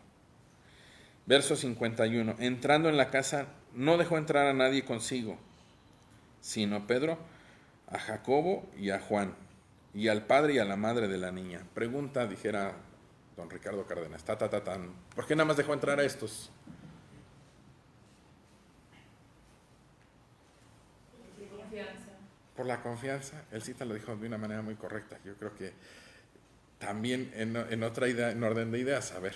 Verso 51, entrando en la casa, no dejó entrar a nadie consigo, sino a Pedro, a Jacobo y a Juan, y al padre y a la madre de la niña. Pregunta, dijera don Ricardo Cárdenas, tan. ¿Por qué nada más dejó entrar a estos? Confianza. Por la confianza. Él cita lo dijo de una manera muy correcta. Yo creo que también en otra idea, en orden de ideas, a ver.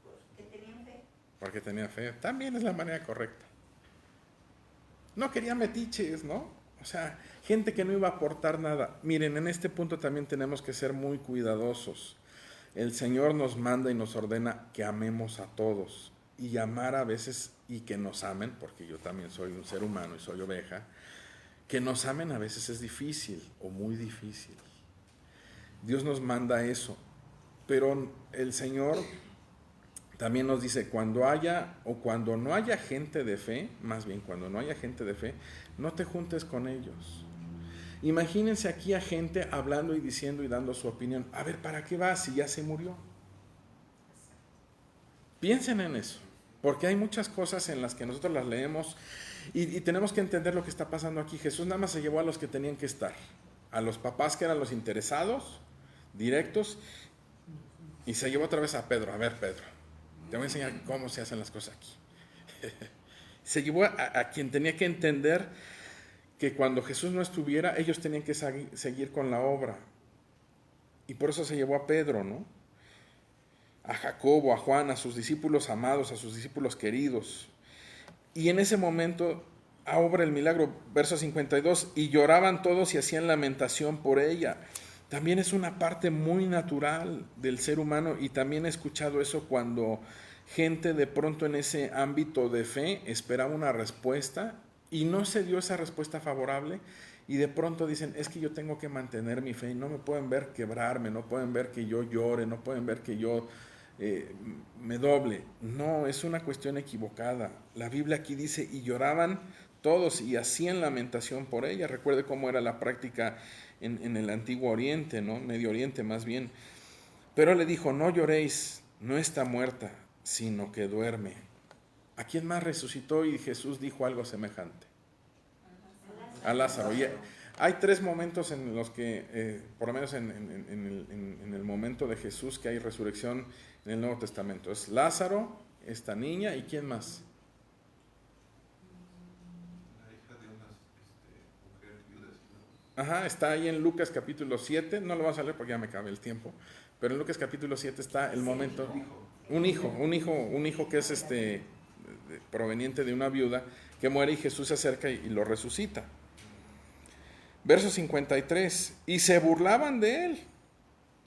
Porque tenían fe. Porque tenía fe. También es la manera correcta. No quería metiches, ¿no? O sea, gente que no iba a aportar nada. Miren, en este punto también tenemos que ser muy cuidadosos. El Señor nos manda y nos ordena que amemos a todos. Y amar a veces, y que nos amen, porque yo también soy un ser humano y soy oveja, que nos amen a veces es difícil o muy difícil. Dios nos manda eso. Pero el Señor también nos dice, cuando haya o cuando no haya gente de fe, más bien cuando no haya gente de fe, no te juntes con ellos. Imagínense aquí a gente hablando y diciendo y dando su opinión. A ver, ¿para qué vas si ya se murió? Piensen en eso, porque hay muchas cosas en las que nosotros las leemos y tenemos que entender lo que está pasando aquí. Jesús nada más se llevó a los que tenían que estar, a los papás que eran los interesados, directos, y se llevó otra vez a Pedro. A ver, Pedro, te voy a enseñar cómo se hacen las cosas aquí. Se llevó a quien tenía que entender que cuando Jesús no estuviera, ellos tenían que seguir con la obra. Y por eso se llevó a Pedro, ¿no? A Jacobo, a Juan, a sus discípulos amados, a sus discípulos queridos. Y en ese momento obra el milagro, verso 52, y lloraban todos y hacían lamentación por ella. También es una parte muy natural del ser humano, y también he escuchado eso cuando gente de pronto en ese ámbito de fe esperaba una respuesta y no se dio esa respuesta favorable, y de pronto dicen, es que yo tengo que mantener mi fe, y no me pueden ver quebrarme, no pueden ver que yo llore, no pueden ver que yo me doble. No, es una cuestión equivocada. La Biblia aquí dice, y lloraban todos y hacían lamentación por ella. Recuerde cómo era la práctica en el Antiguo Oriente, ¿no? Medio Oriente más bien. Pero le dijo, no lloréis, no está muerta, sino que duerme. ¿A quién más resucitó? Y Jesús dijo algo semejante. A Lázaro. Y hay tres momentos en los que, por lo menos en el momento de Jesús, que hay resurrección en el Nuevo Testamento. Es Lázaro, esta niña, ¿y quién más? La hija de una mujer viuda. Ajá, está ahí en Lucas capítulo 7, no lo vamos a leer porque ya me acabé el tiempo, pero en Lucas capítulo 7 está el momento, un hijo que es proveniente de una viuda que muere, y Jesús se acerca y lo resucita. Verso 53, y se burlaban de él,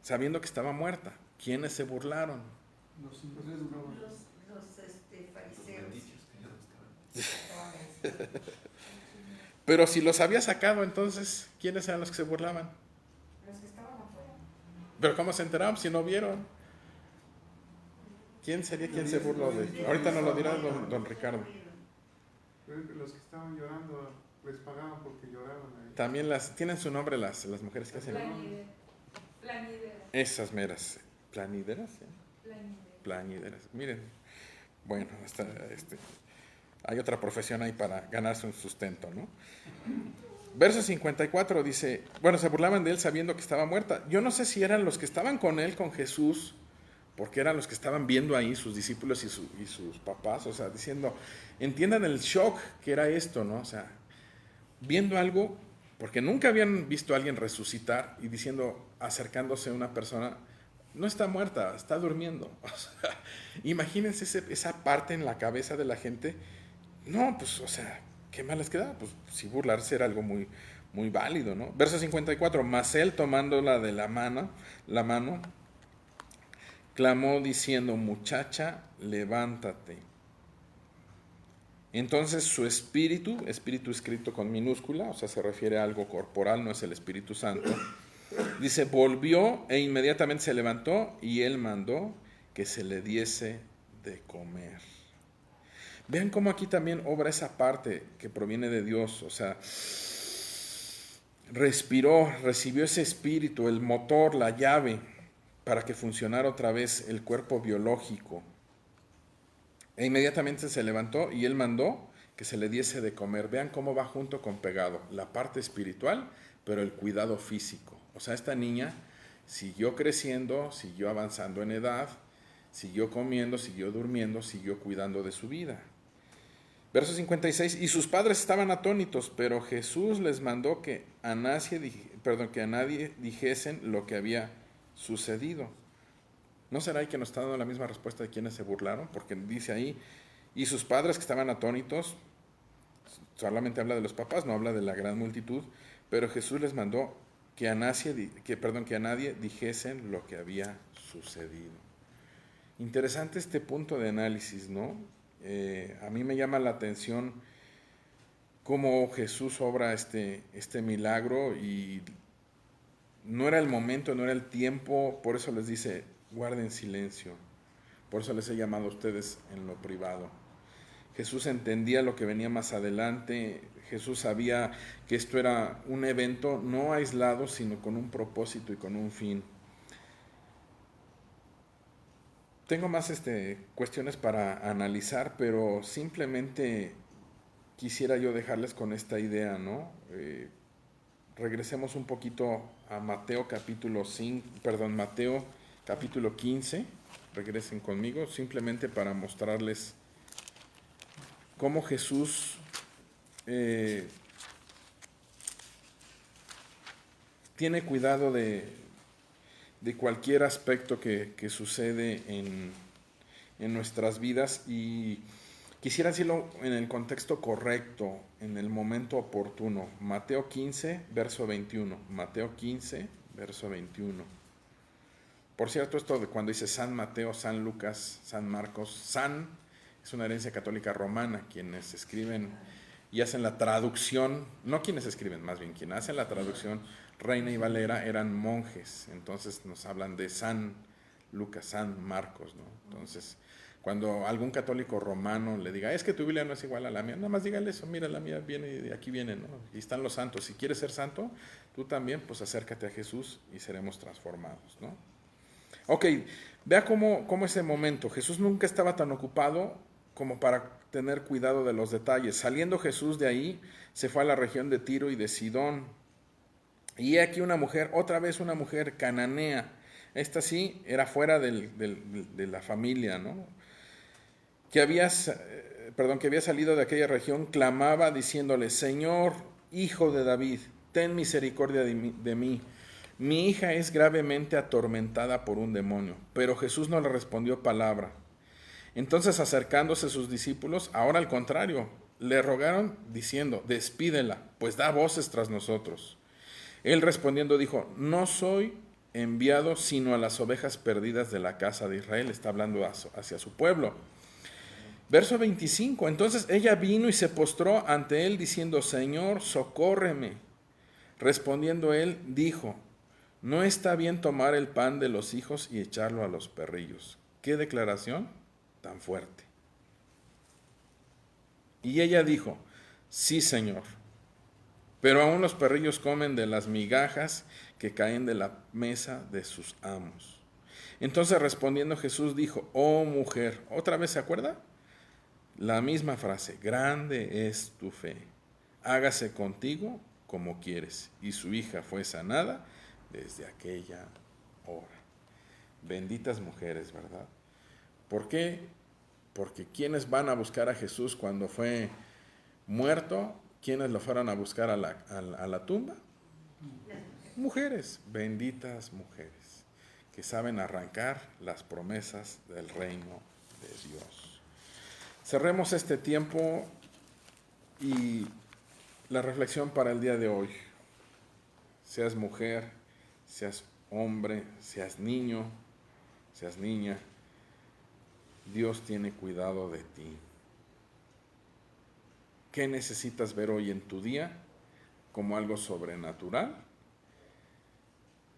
sabiendo que estaba muerta. ¿Quiénes se burlaron? Los incrédulos. Los fariseos. Pero si los había sacado, entonces, ¿quiénes eran los que se burlaban? Los que estaban afuera. ¿Pero cómo se enteraron si no vieron? ¿Quién sería quien se burló de él? Ahorita nos lo dirá don Ricardo. Los que estaban llorando les pagaban porque lloraban ahí. También tienen su nombre las mujeres que hacen Plañidera. esas meras planideras, ¿sí? Plañidera. Plañideras. Miren, bueno, hasta hay otra profesión ahí para ganarse un sustento, ¿no? Verso 54 dice, bueno, se burlaban de él sabiendo que estaba muerta. Yo no sé si eran los que estaban con él, con Jesús, porque eran los que estaban viendo ahí, sus discípulos y sus papás, o sea, diciendo, entiendan el shock que era esto, ¿no? O sea, viendo algo, porque nunca habían visto a alguien resucitar, y diciendo, acercándose a una persona, no está muerta, está durmiendo. O sea, imagínense esa parte en la cabeza de la gente. No, pues, o sea, ¿qué más les queda? Pues, si burlarse era algo muy, muy válido, ¿no? Verso 54, mas él tomándola de la mano, clamó diciendo, muchacha, levántate. Entonces su espíritu escrito con minúscula, o sea, se refiere a algo corporal, no es el Espíritu Santo, dice, volvió e inmediatamente se levantó, y él mandó que se le diese de comer. Vean cómo aquí también obra esa parte que proviene de Dios, o sea, respiró, recibió ese espíritu, el motor, la llave, para que funcionara otra vez el cuerpo biológico. E inmediatamente se levantó y él mandó que se le diese de comer. Vean cómo va junto con pegado, la parte espiritual, pero el cuidado físico. O sea, esta niña siguió creciendo, siguió avanzando en edad, siguió comiendo, siguió durmiendo, siguió cuidando de su vida. Verso 56, y sus padres estaban atónitos, pero Jesús les mandó que a nadie dijesen lo que había sucedido. ¿No será ahí que nos está dando la misma respuesta de quienes se burlaron? Porque dice ahí, y sus padres que estaban atónitos, solamente habla de los papás, no habla de la gran multitud, pero Jesús les mandó que a nadie dijesen lo que había sucedido. Interesante este punto de análisis, ¿no? A mí me llama la atención cómo Jesús obra este milagro y no era el momento, no era el tiempo, por eso les dice, guarden silencio, por eso les he llamado a ustedes en lo privado. Jesús entendía lo que venía más adelante, Jesús sabía que esto era un evento no aislado, sino con un propósito y con un fin. Tengo más cuestiones para analizar, pero simplemente quisiera yo dejarles con esta idea, ¿no? Regresemos un poquito a Mateo capítulo 15. Regresen conmigo, simplemente para mostrarles cómo Jesús tiene cuidado de cualquier aspecto que sucede en nuestras vidas, y quisiera decirlo en el contexto correcto, en el momento oportuno. Mateo 15, verso 21. Mateo 15, verso 21. Por cierto, esto de cuando dice San Mateo, San Lucas, San Marcos, San es una herencia católica romana. Quienes escriben y hacen la traducción, no quienes escriben, más bien quienes hacen la traducción, Reina y Valera, eran monjes. Entonces nos hablan de San Lucas, San Marcos, ¿no? Entonces, cuando algún católico romano le diga, es que tu Biblia no es igual a la mía, nada más dígale eso, mira, la mía viene de aquí viene, ¿no? Y están los santos. Si quieres ser santo, tú también, pues acércate a Jesús y seremos transformados, ¿no? Ok, vea cómo ese momento, Jesús nunca estaba tan ocupado como para tener cuidado de los detalles. Saliendo Jesús de ahí, se fue a la región de Tiro y de Sidón. Y aquí una mujer, otra vez una mujer cananea. Esta sí era fuera de la familia, ¿no? Que había salido de aquella región, clamaba diciéndole, Señor, Hijo de David, ten misericordia de mí. Mi hija es gravemente atormentada por un demonio. Pero Jesús no le respondió palabra. Entonces, acercándose sus discípulos, ahora al contrario, le rogaron diciendo, despídela, pues da voces tras nosotros. Él respondiendo dijo, no soy enviado sino a las ovejas perdidas de la casa de Israel. Está hablando hacia su pueblo. Verso 25, entonces ella vino y se postró ante él diciendo, Señor, socórreme. Respondiendo él, dijo, no está bien tomar el pan de los hijos y echarlo a los perrillos. ¿Qué declaración tan fuerte? Y ella dijo, sí, Señor, pero aún los perrillos comen de las migajas que caen de la mesa de sus amos. Entonces respondiendo Jesús dijo, oh mujer, ¿otra vez se acuerda? La misma frase, grande es tu fe, hágase contigo como quieres. Y su hija fue sanada desde aquella hora. Benditas mujeres, ¿verdad? ¿Por qué? Porque ¿quiénes van a buscar a Jesús cuando fue muerto? ¿Quiénes lo fueron a buscar a la tumba? Mujeres, benditas mujeres, que saben arrancar las promesas del reino de Dios. Cerremos este tiempo y la reflexión para el día de hoy. Seas mujer, seas hombre, seas niño, seas niña, Dios tiene cuidado de ti. ¿Qué necesitas ver hoy en tu día como algo sobrenatural?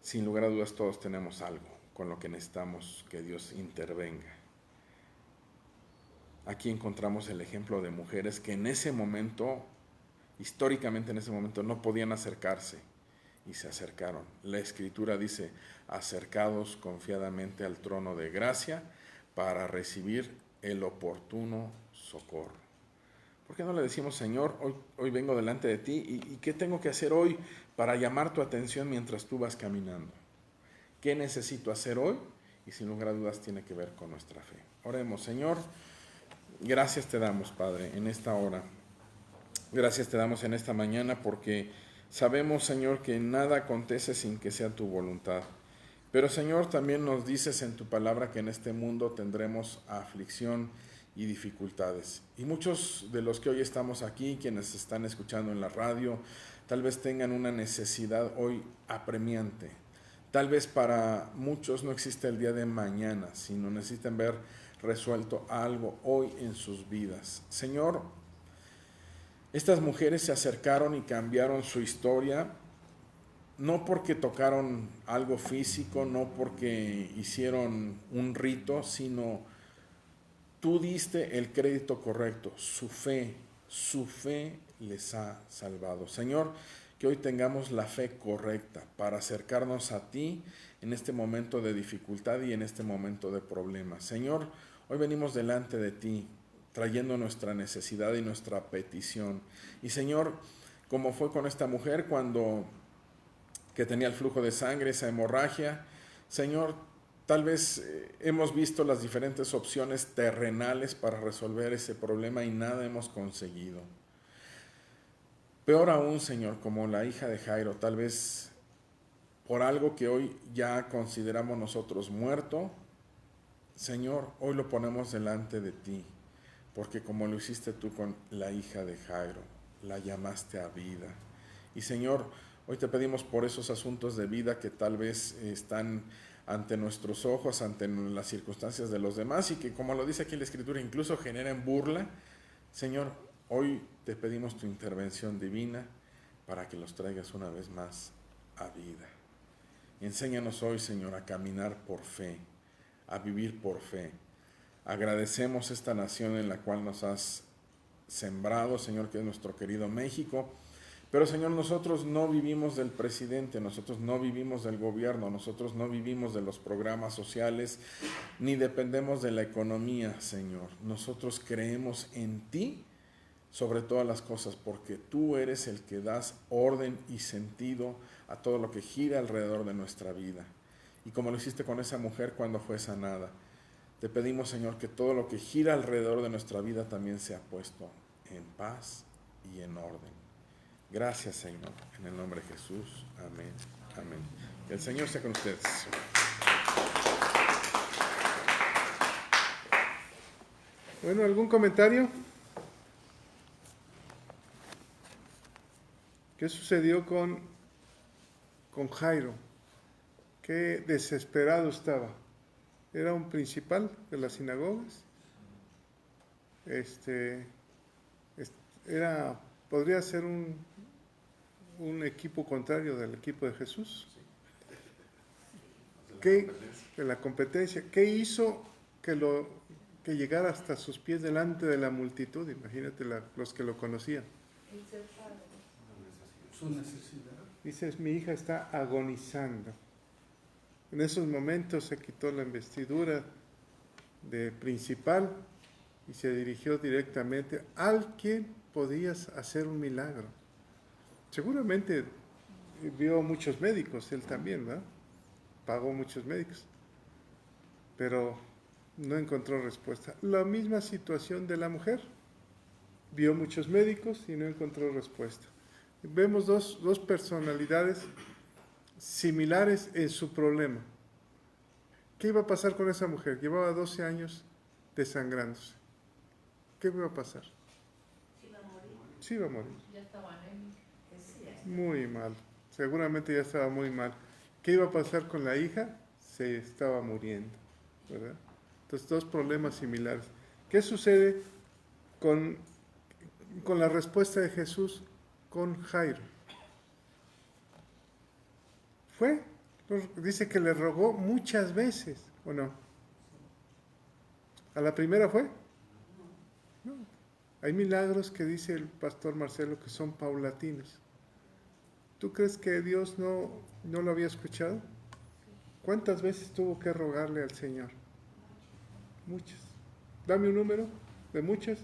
Sin lugar a dudas todos tenemos algo con lo que necesitamos que Dios intervenga. Aquí encontramos el ejemplo de mujeres que en ese momento, históricamente en ese momento, no podían acercarse y se acercaron. La Escritura dice, acercados confiadamente al trono de gracia para recibir el oportuno socorro. ¿Por qué no le decimos, Señor, hoy vengo delante de ti y qué tengo que hacer hoy para llamar tu atención mientras tú vas caminando? qué necesito hacer hoy, y sin lugar a dudas tiene que ver con nuestra fe. Oremos. Señor, gracias te damos, Padre, en esta hora. Gracias te damos en esta mañana porque sabemos, Señor, que nada acontece sin que sea tu voluntad. Pero, Señor, también nos dices en tu palabra que en este mundo tendremos aflicción y dificultades. Y muchos de los que hoy estamos aquí, quienes están escuchando en la radio, tal vez tengan una necesidad hoy apremiante. Tal vez para muchos no existe el día de mañana, sino necesitan ver resuelto algo hoy en sus vidas. Señor, estas mujeres se acercaron y cambiaron su historia, no porque tocaron algo físico, no porque hicieron un rito, sino tú diste el crédito correcto. Su fe les ha salvado. Señor, que hoy tengamos la fe correcta para acercarnos a ti en este momento de dificultad y en este momento de problema. Señor, hoy venimos delante de ti, trayendo nuestra necesidad y nuestra petición. Y Señor, como fue con esta mujer que tenía el flujo de sangre, esa hemorragia, Señor, tal vez hemos visto las diferentes opciones terrenales para resolver ese problema y nada hemos conseguido. Peor aún, Señor, como la hija de Jairo, tal vez por algo que hoy ya consideramos nosotros muerto, Señor, hoy lo ponemos delante de ti, porque como lo hiciste tú con la hija de Jairo, la llamaste a vida. Y Señor, hoy te pedimos por esos asuntos de vida que tal vez están ante nuestros ojos, ante las circunstancias de los demás y que, como lo dice aquí la Escritura, incluso generan burla. Señor, hoy te pedimos tu intervención divina para que los traigas una vez más a vida. Enséñanos hoy, Señor, a caminar por fe, a vivir por fe. Agradecemos esta nación en la cual nos has sembrado, Señor, que es nuestro querido México. Pero, Señor, nosotros no vivimos del presidente, nosotros no vivimos del gobierno, nosotros no vivimos de los programas sociales, ni dependemos de la economía, Señor. Nosotros creemos en ti sobre todas las cosas, porque tú eres el que das orden y sentido a todo lo que gira alrededor de nuestra vida. Y como lo hiciste con esa mujer cuando fue sanada, te pedimos, Señor, que todo lo que gira alrededor de nuestra vida también sea puesto en paz y en orden. Gracias, Señor, en el nombre de Jesús. Amén. Amén. Que el Señor sea con ustedes. Bueno, ¿algún comentario? ¿Qué sucedió con Jairo? Qué desesperado estaba. Era un principal de las sinagogas. Podría ser un equipo contrario del equipo de Jesús. De la competencia. ¿Qué hizo que llegara hasta sus pies delante de la multitud? Imagínate los que lo conocían. Su necesidad. Dices, mi hija está agonizando. En esos momentos se quitó la investidura de principal y se dirigió directamente al quien podías hacer un milagro. Seguramente vio muchos médicos, él también, ¿verdad? Pagó muchos médicos, pero no encontró respuesta. La misma situación de la mujer. Vio muchos médicos y no encontró respuesta. Vemos dos personalidades similares en su problema. ¿Qué iba a pasar con esa mujer? Llevaba 12 años desangrándose. ¿Qué iba a pasar? Sí va a morir. Sí iba a morir. Ya estaba anémica. Sí, ya está. Muy mal. Seguramente ya estaba muy mal. ¿Qué iba a pasar con la hija? Se estaba muriendo, ¿verdad? Entonces, dos problemas similares. ¿Qué sucede con la respuesta de Jesús con Jairo? Dice que le rogó muchas veces, ¿o no? ¿A la primera fue? No. Hay milagros que dice el pastor Marcelo que son paulatinos. ¿Tú crees que Dios no lo había escuchado? ¿Cuántas veces tuvo que rogarle al Señor? Muchas. Dame un número de muchas.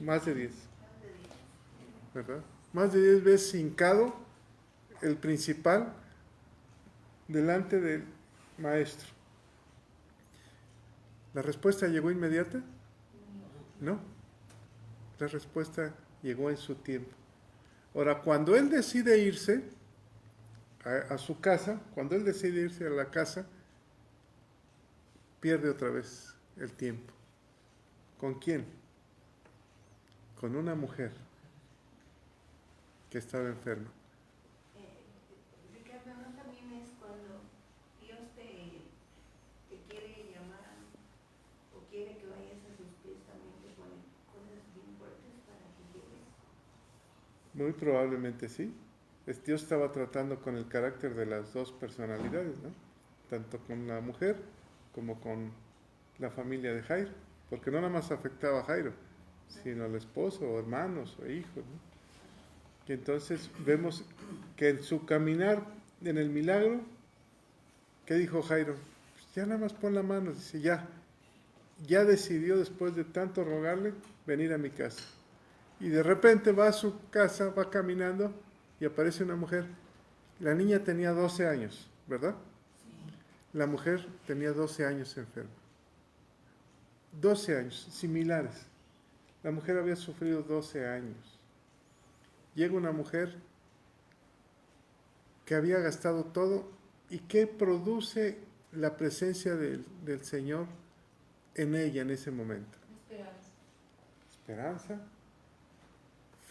Más de 10. ¿Verdad? Más de 10 veces hincado el principal delante del maestro. ¿La respuesta llegó inmediata? No. La respuesta llegó en su tiempo. Ahora, cuando él decide irse a su casa, cuando él decide irse a la casa, pierde otra vez el tiempo. ¿Con quién? Con una mujer que estaba enferma. Ricardo, ¿no también es cuando Dios te quiere llamar o quiere que vayas a sus pies, también te pone cosas bien fuertes para que llegues? Muy probablemente sí. Dios estaba tratando con el carácter de las dos personalidades, ¿no? Tanto con la mujer como con la familia de Jairo, porque no nada más afectaba a Jairo, sino al esposo, o hermanos, o hijos, ¿no? Y entonces vemos que en su caminar en el milagro, ¿qué dijo Jairo? Pues ya nada más pon la mano, dice, ya decidió después de tanto rogarle venir a mi casa. Y de repente va a su casa, va caminando y aparece una mujer. La niña tenía 12 años, ¿verdad? La mujer tenía 12 años enferma. 12 años, similares. La mujer había sufrido 12 años. Llega una mujer que había gastado todo y que produce la presencia del Señor en ella en ese momento. Esperanza. Esperanza,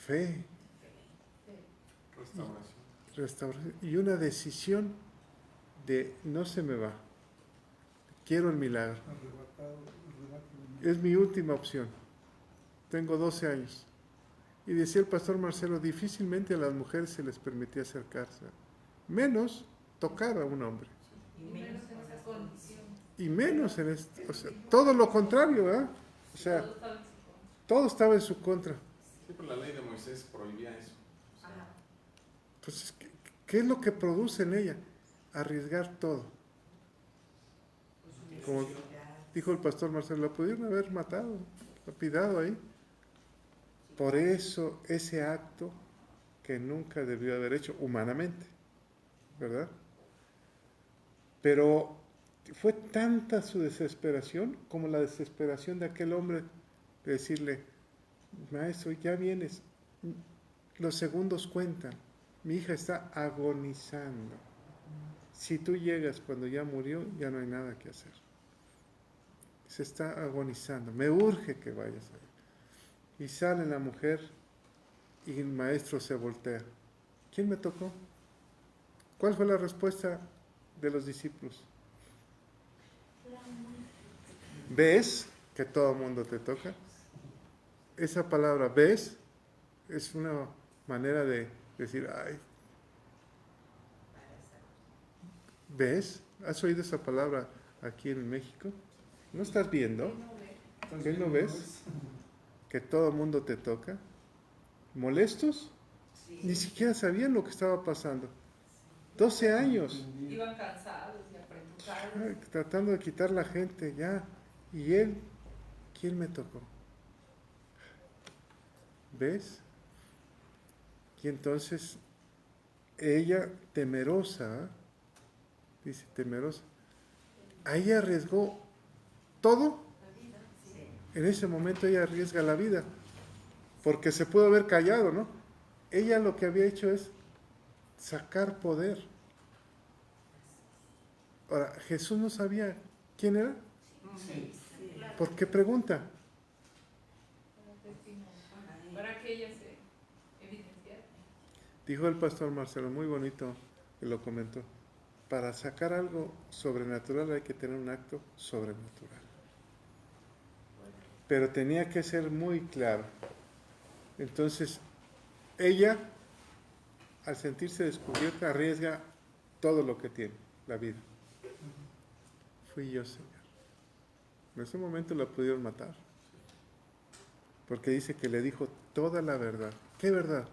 fe, Restauración. restauración y una decisión de no se me va, quiero el milagro, es mi última opción, tengo 12 años. Y decía el pastor Marcelo, difícilmente a las mujeres se les permitía acercarse, menos tocar a un hombre, Y menos en esa condición. y menos en esto, o sea, todo lo contrario, ¿verdad? O sea, Todo estaba en su contra. todo estaba en su contra. Sí, pero la ley de Moisés prohibía eso. O sea, Ajá. Entonces, ¿qué es lo que produce en ella? Arriesgar todo. Como dijo el pastor Marcelo, la pudieron haber matado, lapidado ahí. Por eso ese acto que nunca debió haber hecho humanamente, ¿verdad? Pero fue tanta su desesperación como la desesperación de aquel hombre de decirle, maestro, ya vienes, los segundos cuentan, mi hija está agonizando. Si tú llegas cuando ya murió, ya no hay nada que hacer. Se está agonizando, me urge que vayas ahí. Y sale la mujer y el maestro se voltea. ¿Quién me tocó? ¿Cuál fue la respuesta de los discípulos? ¿Ves que todo el mundo te toca? Esa palabra ¿ves? Es una manera de decir, ay, ¿ves? ¿Has oído esa palabra aquí en México? ¿No estás viendo? ¿Qué no ves? Que todo el mundo te toca. ¿Molestos? Ni siquiera sabían lo que estaba pasando. 12 años. Iban cansados y apretujados. Ay, tratando de quitar la gente ya. Y él, ¿quién me tocó? ¿Ves? Y entonces ella, temerosa, dice temerosa, ahí arriesgó todo. En ese momento ella arriesga la vida, porque se pudo haber callado, ¿no? Ella lo que había hecho es sacar poder. Ahora, Jesús no sabía quién era. ¿Por qué pregunta? Como testimonio, para que ella se evidenciara. Dijo el pastor Marcelo, muy bonito que lo comentó. Para sacar algo sobrenatural hay que tener un acto sobrenatural. Pero tenía que ser muy claro. Entonces, ella, al sentirse descubierta, arriesga todo lo que tiene, la vida. Fui yo, Señor. En ese momento la pudieron matar. Porque dice que le dijo toda la verdad. ¿Qué verdad?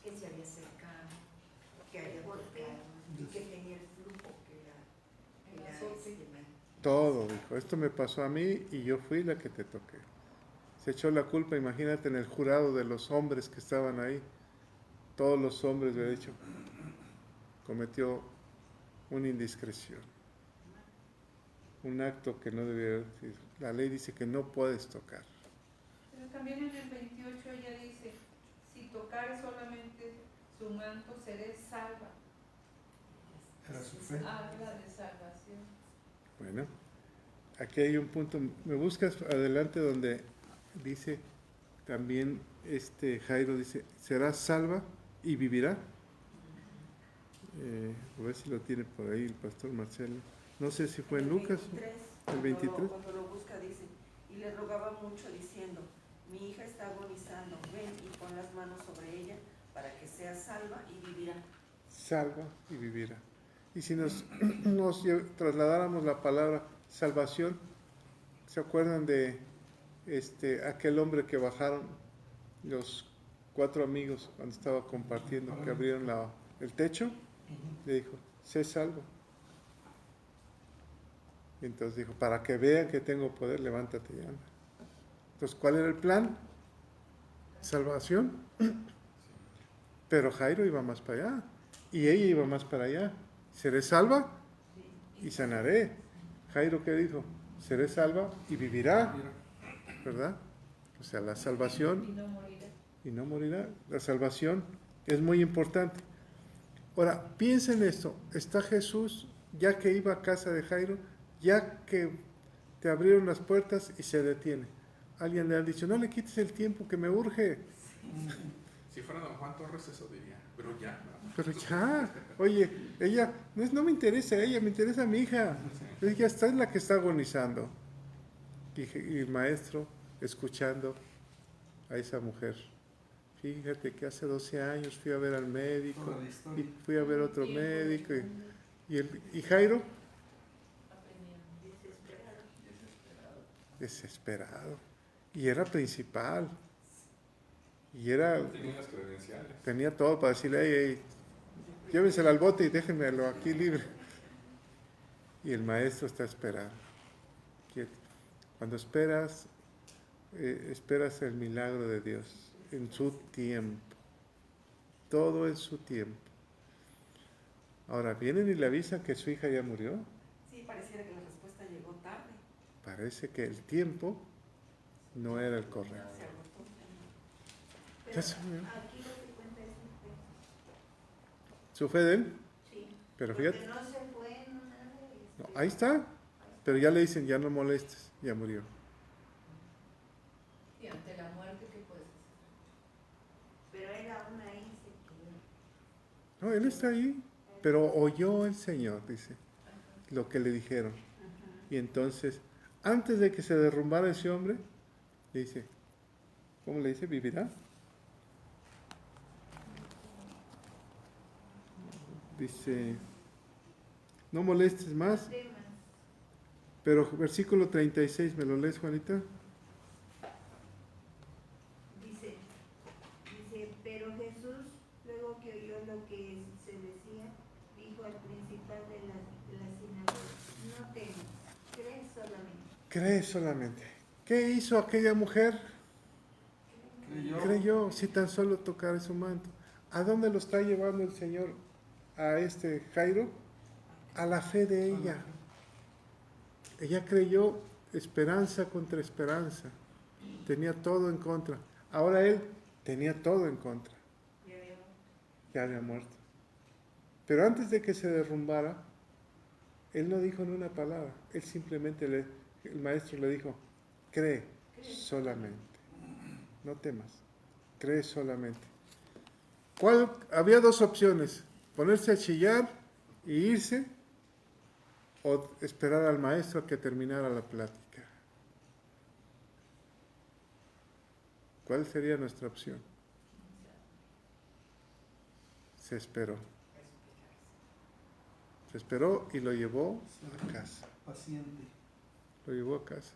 Que se había acercado, que había golpeado y que tenía el flujo que El la azote. Todo, dijo. Esto me pasó a mí y yo fui la que te toqué. Se echó la culpa, imagínate, en el jurado de los hombres que estaban ahí. Todos los hombres, de hecho, cometió una indiscreción, un acto que no debería decir. La ley dice que no puedes tocar. Pero también en el 28 ella dice, si tocare solamente su manto, seré salva. Era su fe. Habla de salvación. Bueno, aquí hay un punto. Me buscas adelante donde dice también Jairo dice, será salva y vivirá. A ver si lo tiene por ahí el pastor Marcelo. No sé si fue en Lucas. El 23. Cuando lo busca dice, y le rogaba mucho diciendo, mi hija está agonizando, ven y pon las manos sobre ella para que sea salva y vivirá. Salva y vivirá. Y si nos trasladáramos la palabra salvación, ¿se acuerdan de aquel hombre que bajaron los 4 amigos cuando estaba compartiendo, que abrieron el techo? Le dijo, sé salvo. Y entonces dijo, para que vean que tengo poder, levántate y anda. Entonces, ¿cuál era el plan? Salvación. Pero Jairo iba más para allá. Y ella iba más para allá. Seré salva y sanaré. Jairo, ¿qué dijo? Seré salva y vivirá. ¿Verdad? O sea, la salvación. Y no morirá. Y no morirá. La salvación es muy importante. Ahora, piensen esto. Está Jesús, ya que iba a casa de Jairo, ya que te abrieron las puertas y se detiene. Alguien le ha dicho, no le quites el tiempo que me urge. Si fuera don Juan Torres eso diría, pero ya. Pero ya, oye, ella, no me interesa ella, me interesa mi hija. Ella está en la que está agonizando. Y el maestro escuchando a esa mujer. Fíjate que hace 12 años fui a ver al médico, Toda la historia. y fui a ver otro médico. Y Jairo, desesperado. Y era principal. Y Tenía las credenciales. tenía todo para decirle, hey, llévensela al bote y déjenmelo aquí libre. Y el maestro está esperando. Cuando esperas el milagro de Dios en su tiempo. Todo en su tiempo. Ahora vienen y le avisan que su hija ya murió. Sí, pareciera que la respuesta llegó tarde. Parece que el tiempo no era el correcto. Se agotó. Pero Eso, aquí lo que cuenta es su fe de él, sí. pero Porque fíjate, no se fue, no nada. no, ahí está, pero ya le dicen, ya no molestes, ya murió. Y ante la muerte, ¿qué puedes hacer? Pero él aún ahí se quedó. No, él está ahí, pero oyó el Señor, dice, lo que le dijeron. Y entonces, antes de que se derrumbara ese hombre, le dice, ¿cómo le dice? ¿Vivirá? Dice, no molestes más. Temas. Pero versículo 36, ¿me lo lees, Juanita? Dice, pero Jesús, luego que oyó lo que se decía, dijo al principal de la sinagoga, no temas, cree solamente. Cree solamente. ¿Qué hizo aquella mujer? Creyó, si tan solo tocara su manto. ¿A dónde lo está llevando el Señor a Jairo? A la fe de ella. Ella creyó esperanza contra esperanza. Tenía todo en contra. Ahora él tenía todo en contra. Ya había muerto. Pero antes de que se derrumbara, él no dijo ni una palabra. Él simplemente, el maestro le dijo, cree solamente. No temas. Cree solamente. Había 2 opciones. Ponerse a chillar y irse, o esperar al maestro a que terminara la plática. ¿Cuál sería nuestra opción? Se esperó. Se esperó y lo llevó a casa. Paciente. Lo llevó a casa.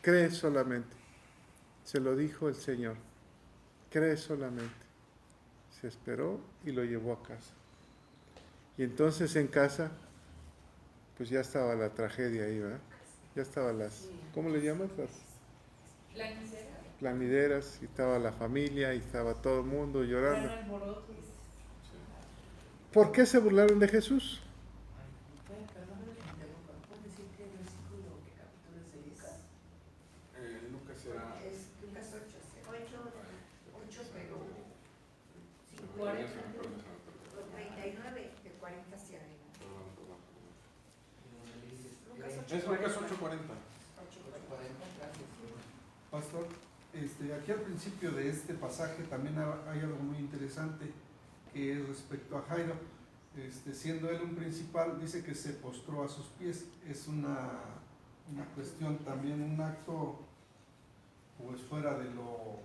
Cree solamente. Se lo dijo el Señor. Cree solamente. Se esperó y lo llevó a casa. Y entonces en casa, pues ya estaba la tragedia ahí, ¿verdad? Ya estaban ¿cómo le llamas? Las La miseria. planideras, y estaba la familia, y estaba todo el mundo llorando. Gran alboroto. ¿Por qué se burlaron de Jesús? 40. Con 39, de 40 hacia adelante. Es Lucas 8:40. Pastor, aquí al principio de este pasaje también hay algo muy interesante que es respecto a Jairo. Siendo él un principal, dice que se postró a sus pies. Es una cuestión también, un acto pues fuera de lo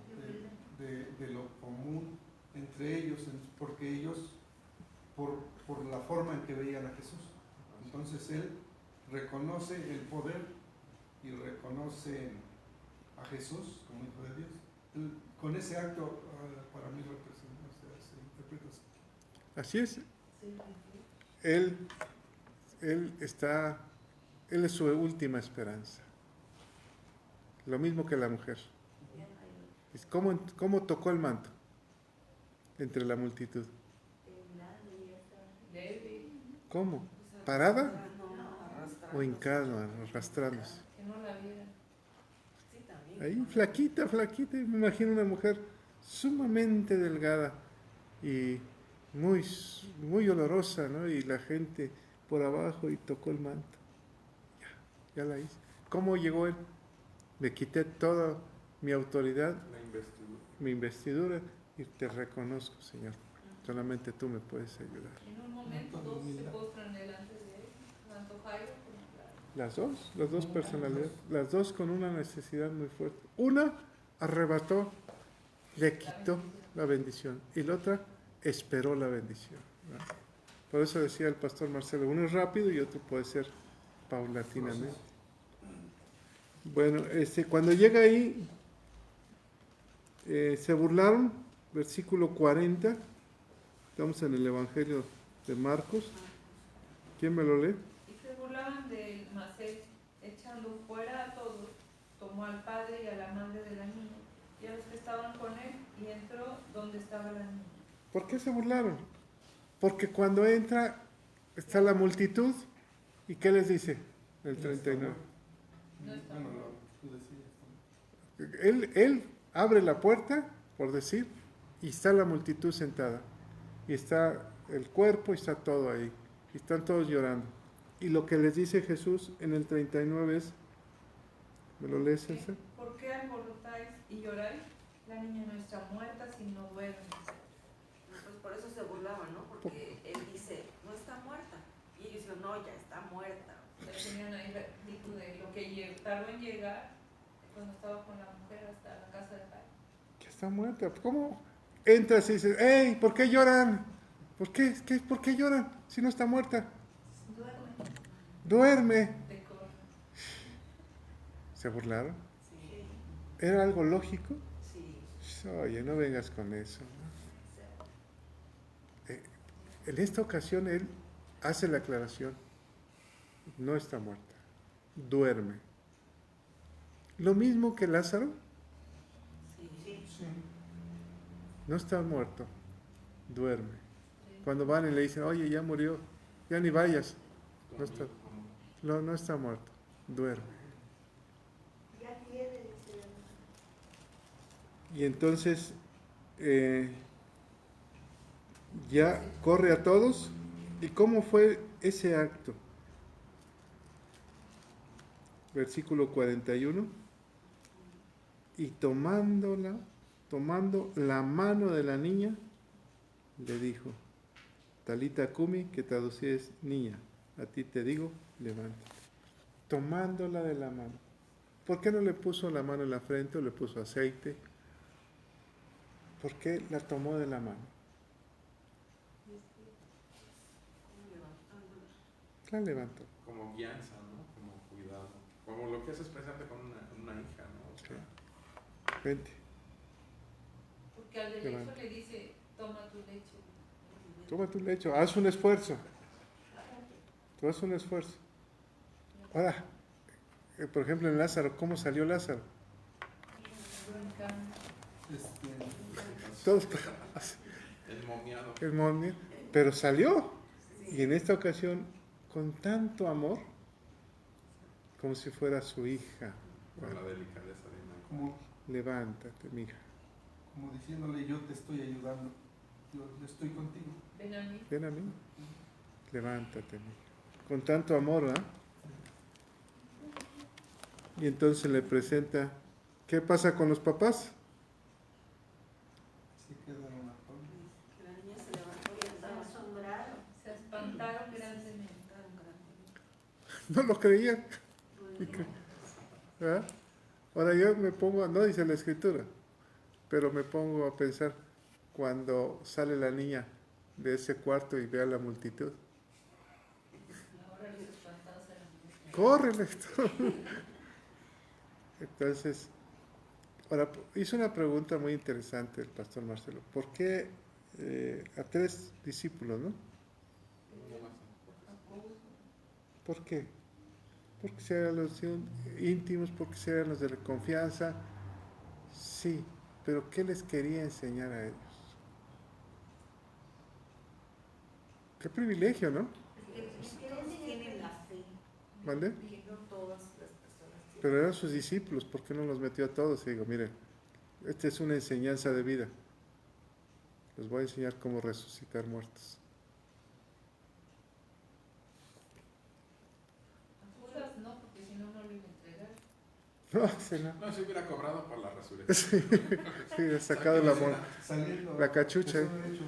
común entre ellos, porque ellos, por la forma en que veían a Jesús. Entonces él reconoce el poder y reconoce a Jesús como Hijo de Dios. Con ese acto, para mí representa, se interpreta así. Así es. Él es su última esperanza. Lo mismo que la mujer. ¿Cómo tocó el manto entre la multitud? Leve, ¿Cómo? ¿Parada No, o hincado, arrastrándose? que no la viera. Sí, también. Ahí, flaquita, flaquita. Me imagino una mujer sumamente delgada y muy olorosa, ¿no? Y la gente por abajo y tocó el manto. Ya la hice. ¿Cómo llegó él? Le quité toda mi autoridad, mi investidura y te reconozco, Señor. Solamente tú me puedes ayudar. En un momento todos se postran delante de él, tanto Jairo como Las dos personalidades, las dos con una necesidad muy fuerte. Una arrebató, le quitó la bendición y la otra esperó la bendición, ¿no? Por eso decía el pastor Marcelo, uno es rápido y otro puede ser paulatinamente. Bueno, cuando llega ahí, se burlaron, versículo 40, estamos en el Evangelio de Marcos. ¿Quién me lo lee? Y se burlaban de él, mas él, echando fuera a todos, tomó al padre y a la madre de la niña, y a los que estaban con él, y entró donde estaba la niña. ¿Por qué se burlaron? Porque cuando entra, está la multitud, ¿y qué les dice? El 39. No está Bueno, muerto. tú decías. Él abre la puerta, por decir, y está la multitud sentada. Y está el cuerpo y está todo ahí. Y están todos llorando. Y lo que les dice Jesús en el 39 es, ¿me lo lees, Elsa? ¿Por qué alborotáis y lloráis? La niña no está muerta, sino duerme. Pues por eso se burlaban, ¿no? Porque él dice, no está muerta. Y ellos dicen, no, ya está muerta. Ya tenían ahí la actitud de lo que tardó en llegar cuando estaba con la mujer hasta la casa de Jairo. Que está muerta. ¿Cómo? Entras y dices, ¡hey! ¿Por qué lloran? ¿Por qué lloran si no está muerta? Duerme. Te corre. ¿Se burlaron? Sí, ¿Era algo lógico? sí. Oye, no vengas con eso, ¿no? En esta ocasión él hace la aclaración. No está muerta. Duerme. Lo mismo que Lázaro. Sí. Sí. No está muerto. Duerme. Cuando van y le dicen, oye, ya murió. Ya ni vayas. No está muerto. Duerme. Ya quiere decir. Y entonces ya corre a todos. ¿Y cómo fue ese acto? Versículo 41. Y tomando la mano de la niña, le dijo, Talita Kumi, que traducía es niña, a ti te digo, levántate. Tomándola de la mano. ¿Por qué no le puso la mano en la frente o le puso aceite? ¿Por qué la tomó de la mano? La levantó. Como guianza, ¿no? Como cuidado. Como lo que haces precisamente con una hija, ¿no? O sea, Vente, Porque al Qué derecho bueno. le dice, toma tu leche. toma tu lecho, haz un esfuerzo. Tú haz un esfuerzo. Ahora, por ejemplo en Lázaro, ¿cómo salió Lázaro? Brincando. Todos el momiado. el momio, pero salió. Y en esta ocasión, con tanto amor, como si fuera su hija. Con la delicadeza de una. Como, Levántate, mija. como diciéndole, yo te estoy ayudando. estoy contigo. Ven a mí. Ven a mí, levántate, mi hijo. Con tanto amor, ¿ah? Y entonces le presenta, ¿qué pasa con los papás? Se quedaron atónitos. Que la niña se levantó y Se andaba asombraron. Se espantaron grandemente. No lo creían. Pues, ¿Verdad? Ahora yo me pongo, no dice la escritura, pero me pongo a pensar cuando sale la niña de ese cuarto y ve a la multitud. Ahora los espantados eran ¡Córrele! Entonces, ahora hizo una pregunta muy interesante el pastor Marcelo. ¿Por qué a 3 discípulos, no? ¿Por qué? Porque sean los íntimos, porque sean los de la confianza. Sí, pero ¿qué les quería enseñar a ellos? Qué privilegio, ¿no? todos tienen la fe. ¿Vale? Y no todas las personas tienen. Pero eran sus discípulos, ¿por qué no los metió a todos? Y digo, miren, esta es una enseñanza de vida. Les voy a enseñar cómo resucitar muertos. A Judas no, porque si no, no lo iba a entregar. No, ese no. No, se hubiera cobrado por la resurrección. Sí, ha sacado Saliendo. la cachucha. Eso he hecho.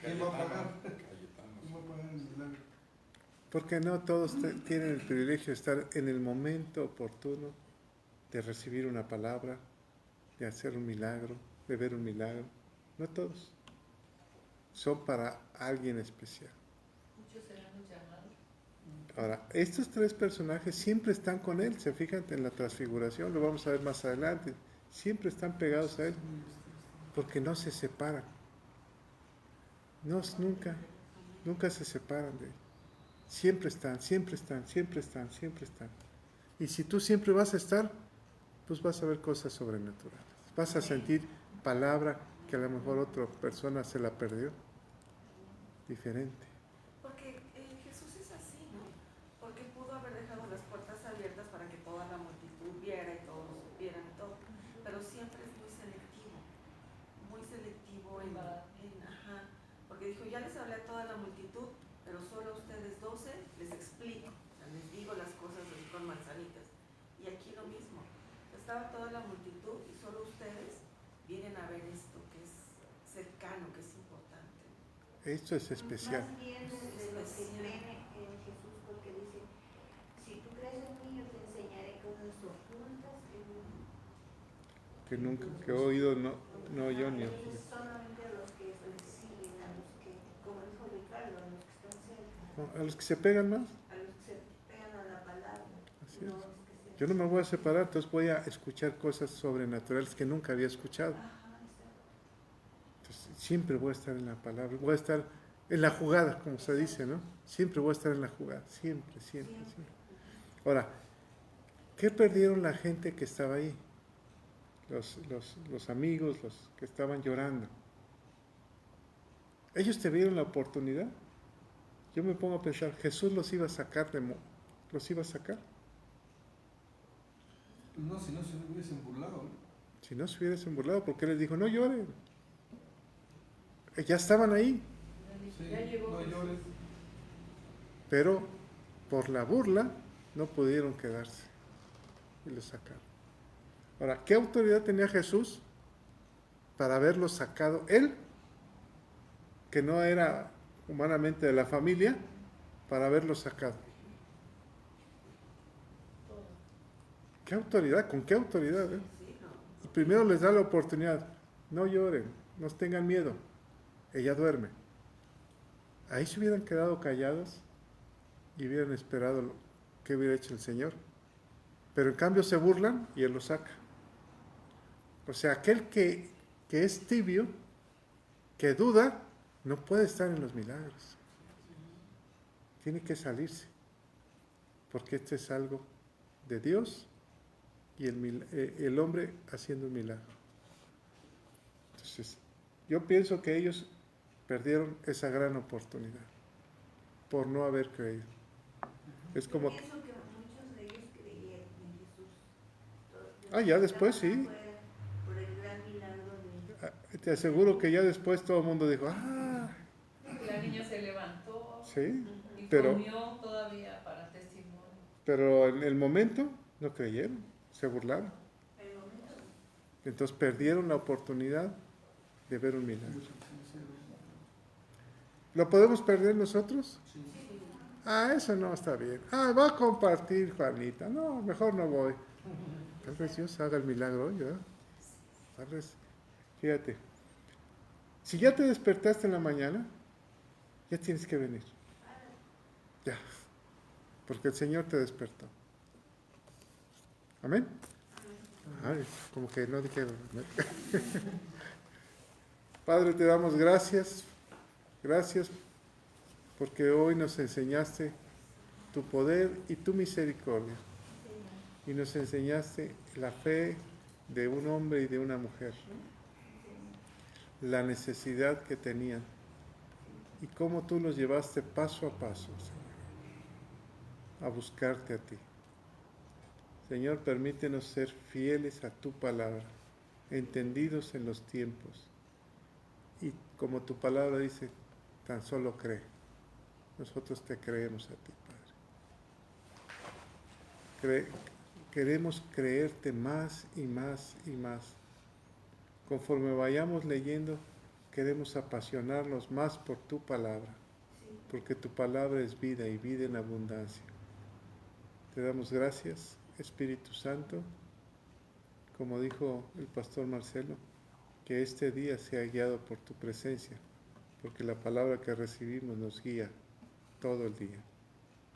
¿Quién va a pagar? ¿Quién va a pagar el milagro? Porque no todos tienen el privilegio de estar en el momento oportuno, de recibir una palabra, de hacer un milagro, de ver un milagro. No todos. Son para alguien especial. Muchos serán los llamados. Ahora, estos 3 personajes siempre están con él, se fijan en la transfiguración, lo vamos a ver más adelante. Siempre están pegados a él, porque no se separan. No, nunca se separan de él. Siempre están, siempre están, siempre están, siempre están. Y si tú siempre vas a estar, pues vas a ver cosas sobrenaturales. Vas a sentir palabra que a lo mejor otra persona se la perdió. Diferente. Porque Jesús es así, ¿no? Porque pudo haber dejado las puertas abiertas para que toda la multitud viera y todos supieran y todo. Pero siempre es muy selectivo ajá. Porque dijo, ya les hablé a toda la multitud, pero solo a ustedes 12 les explico, o sea, les digo las cosas así con manzanitas. Y aquí lo mismo, estaba toda la multitud y solo ustedes vienen a ver esto que es cercano, que es importante. Esto es especial. Más bien de los que creen en Jesús, porque dice, si tú crees en mí, yo te enseñaré cosas ocultas Que nunca, que he oído no yo ni Entonces, solamente a los que reciben, a los que, como dijo Ricardo, a los que están cerca, a los que se pegan más. a los que se pegan a la palabra. Así no es. los que se- Yo no me voy a separar, entonces voy a escuchar cosas sobrenaturales que nunca había escuchado. Ajá, exacto. Entonces, siempre voy a estar en la palabra, voy a estar en la jugada, como se dice, ¿no? Siempre voy a estar en la jugada, siempre, siempre, siempre. Ahora, ¿qué perdieron la gente que estaba ahí? Los amigos, los que estaban llorando. ¿Ellos te vieron la oportunidad? Yo me pongo a pensar, Jesús los iba a sacar los iba a sacar. No, si no se hubiesen burlado. ¿No? Si no se hubiesen burlado, ¿por qué les dijo, no lloren? Ya estaban ahí, Sí, Ya llegó no Jesús. llores. pero por la burla no pudieron quedarse y los sacaron. Ahora, ¿qué autoridad tenía Jesús para haberlos sacado? Él, que no era humanamente de la familia, para haberlos sacado. ¿Qué autoridad? ¿Con qué autoridad? Sí, no. Y primero les da la oportunidad. No lloren, no tengan miedo. Ella duerme. Ahí se hubieran quedado callados y hubieran esperado lo que hubiera hecho el Señor. Pero en cambio se burlan y Él los saca. O sea, aquel que es tibio, que duda, no puede estar en los milagros. Tiene que salirse. Porque este es algo de Dios y el hombre haciendo un milagro. Entonces, yo pienso que ellos perdieron esa gran oportunidad por no haber creído. Es como Yo que, pienso que muchos de ellos creyeron en Jesús. ya después sí. Por el gran milagro de te aseguro que ya después todo el mundo dijo, ah, La niña se levantó sí, y pero- comió todavía para testimonio. pero en el momento no creyeron, se burlaron. Entonces perdieron la oportunidad de ver un milagro. ¿Lo podemos perder nosotros? Ah, eso no está bien. Ah, va a compartir Juanita. No, mejor no voy. Tal vez Dios haga el milagro hoy, ¿verdad? Tal vez. Fíjate. Si ya te despertaste en la mañana, ya tienes que venir. Ya. Porque el Señor te despertó. Amén. Ay, como que no dije. Padre, te damos gracias. Gracias porque hoy nos enseñaste tu poder y tu misericordia. Y nos enseñaste la fe de un hombre y de una mujer. La necesidad que tenían. Y cómo tú los llevaste paso a paso, Señor, a buscarte a ti. Señor, permítenos ser fieles a tu palabra, entendidos en los tiempos. Y como tu palabra dice, tan solo cree. Nosotros te creemos a ti, Padre. Queremos creerte más y más y más. Conforme vayamos leyendo, queremos apasionarnos más por tu palabra, porque tu palabra es vida y vida en abundancia. Te damos gracias, Espíritu Santo, como dijo el pastor Marcelo, que este día sea guiado por tu presencia, porque la palabra que recibimos nos guía todo el día.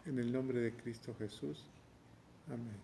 En el nombre de Cristo Jesús. Amén.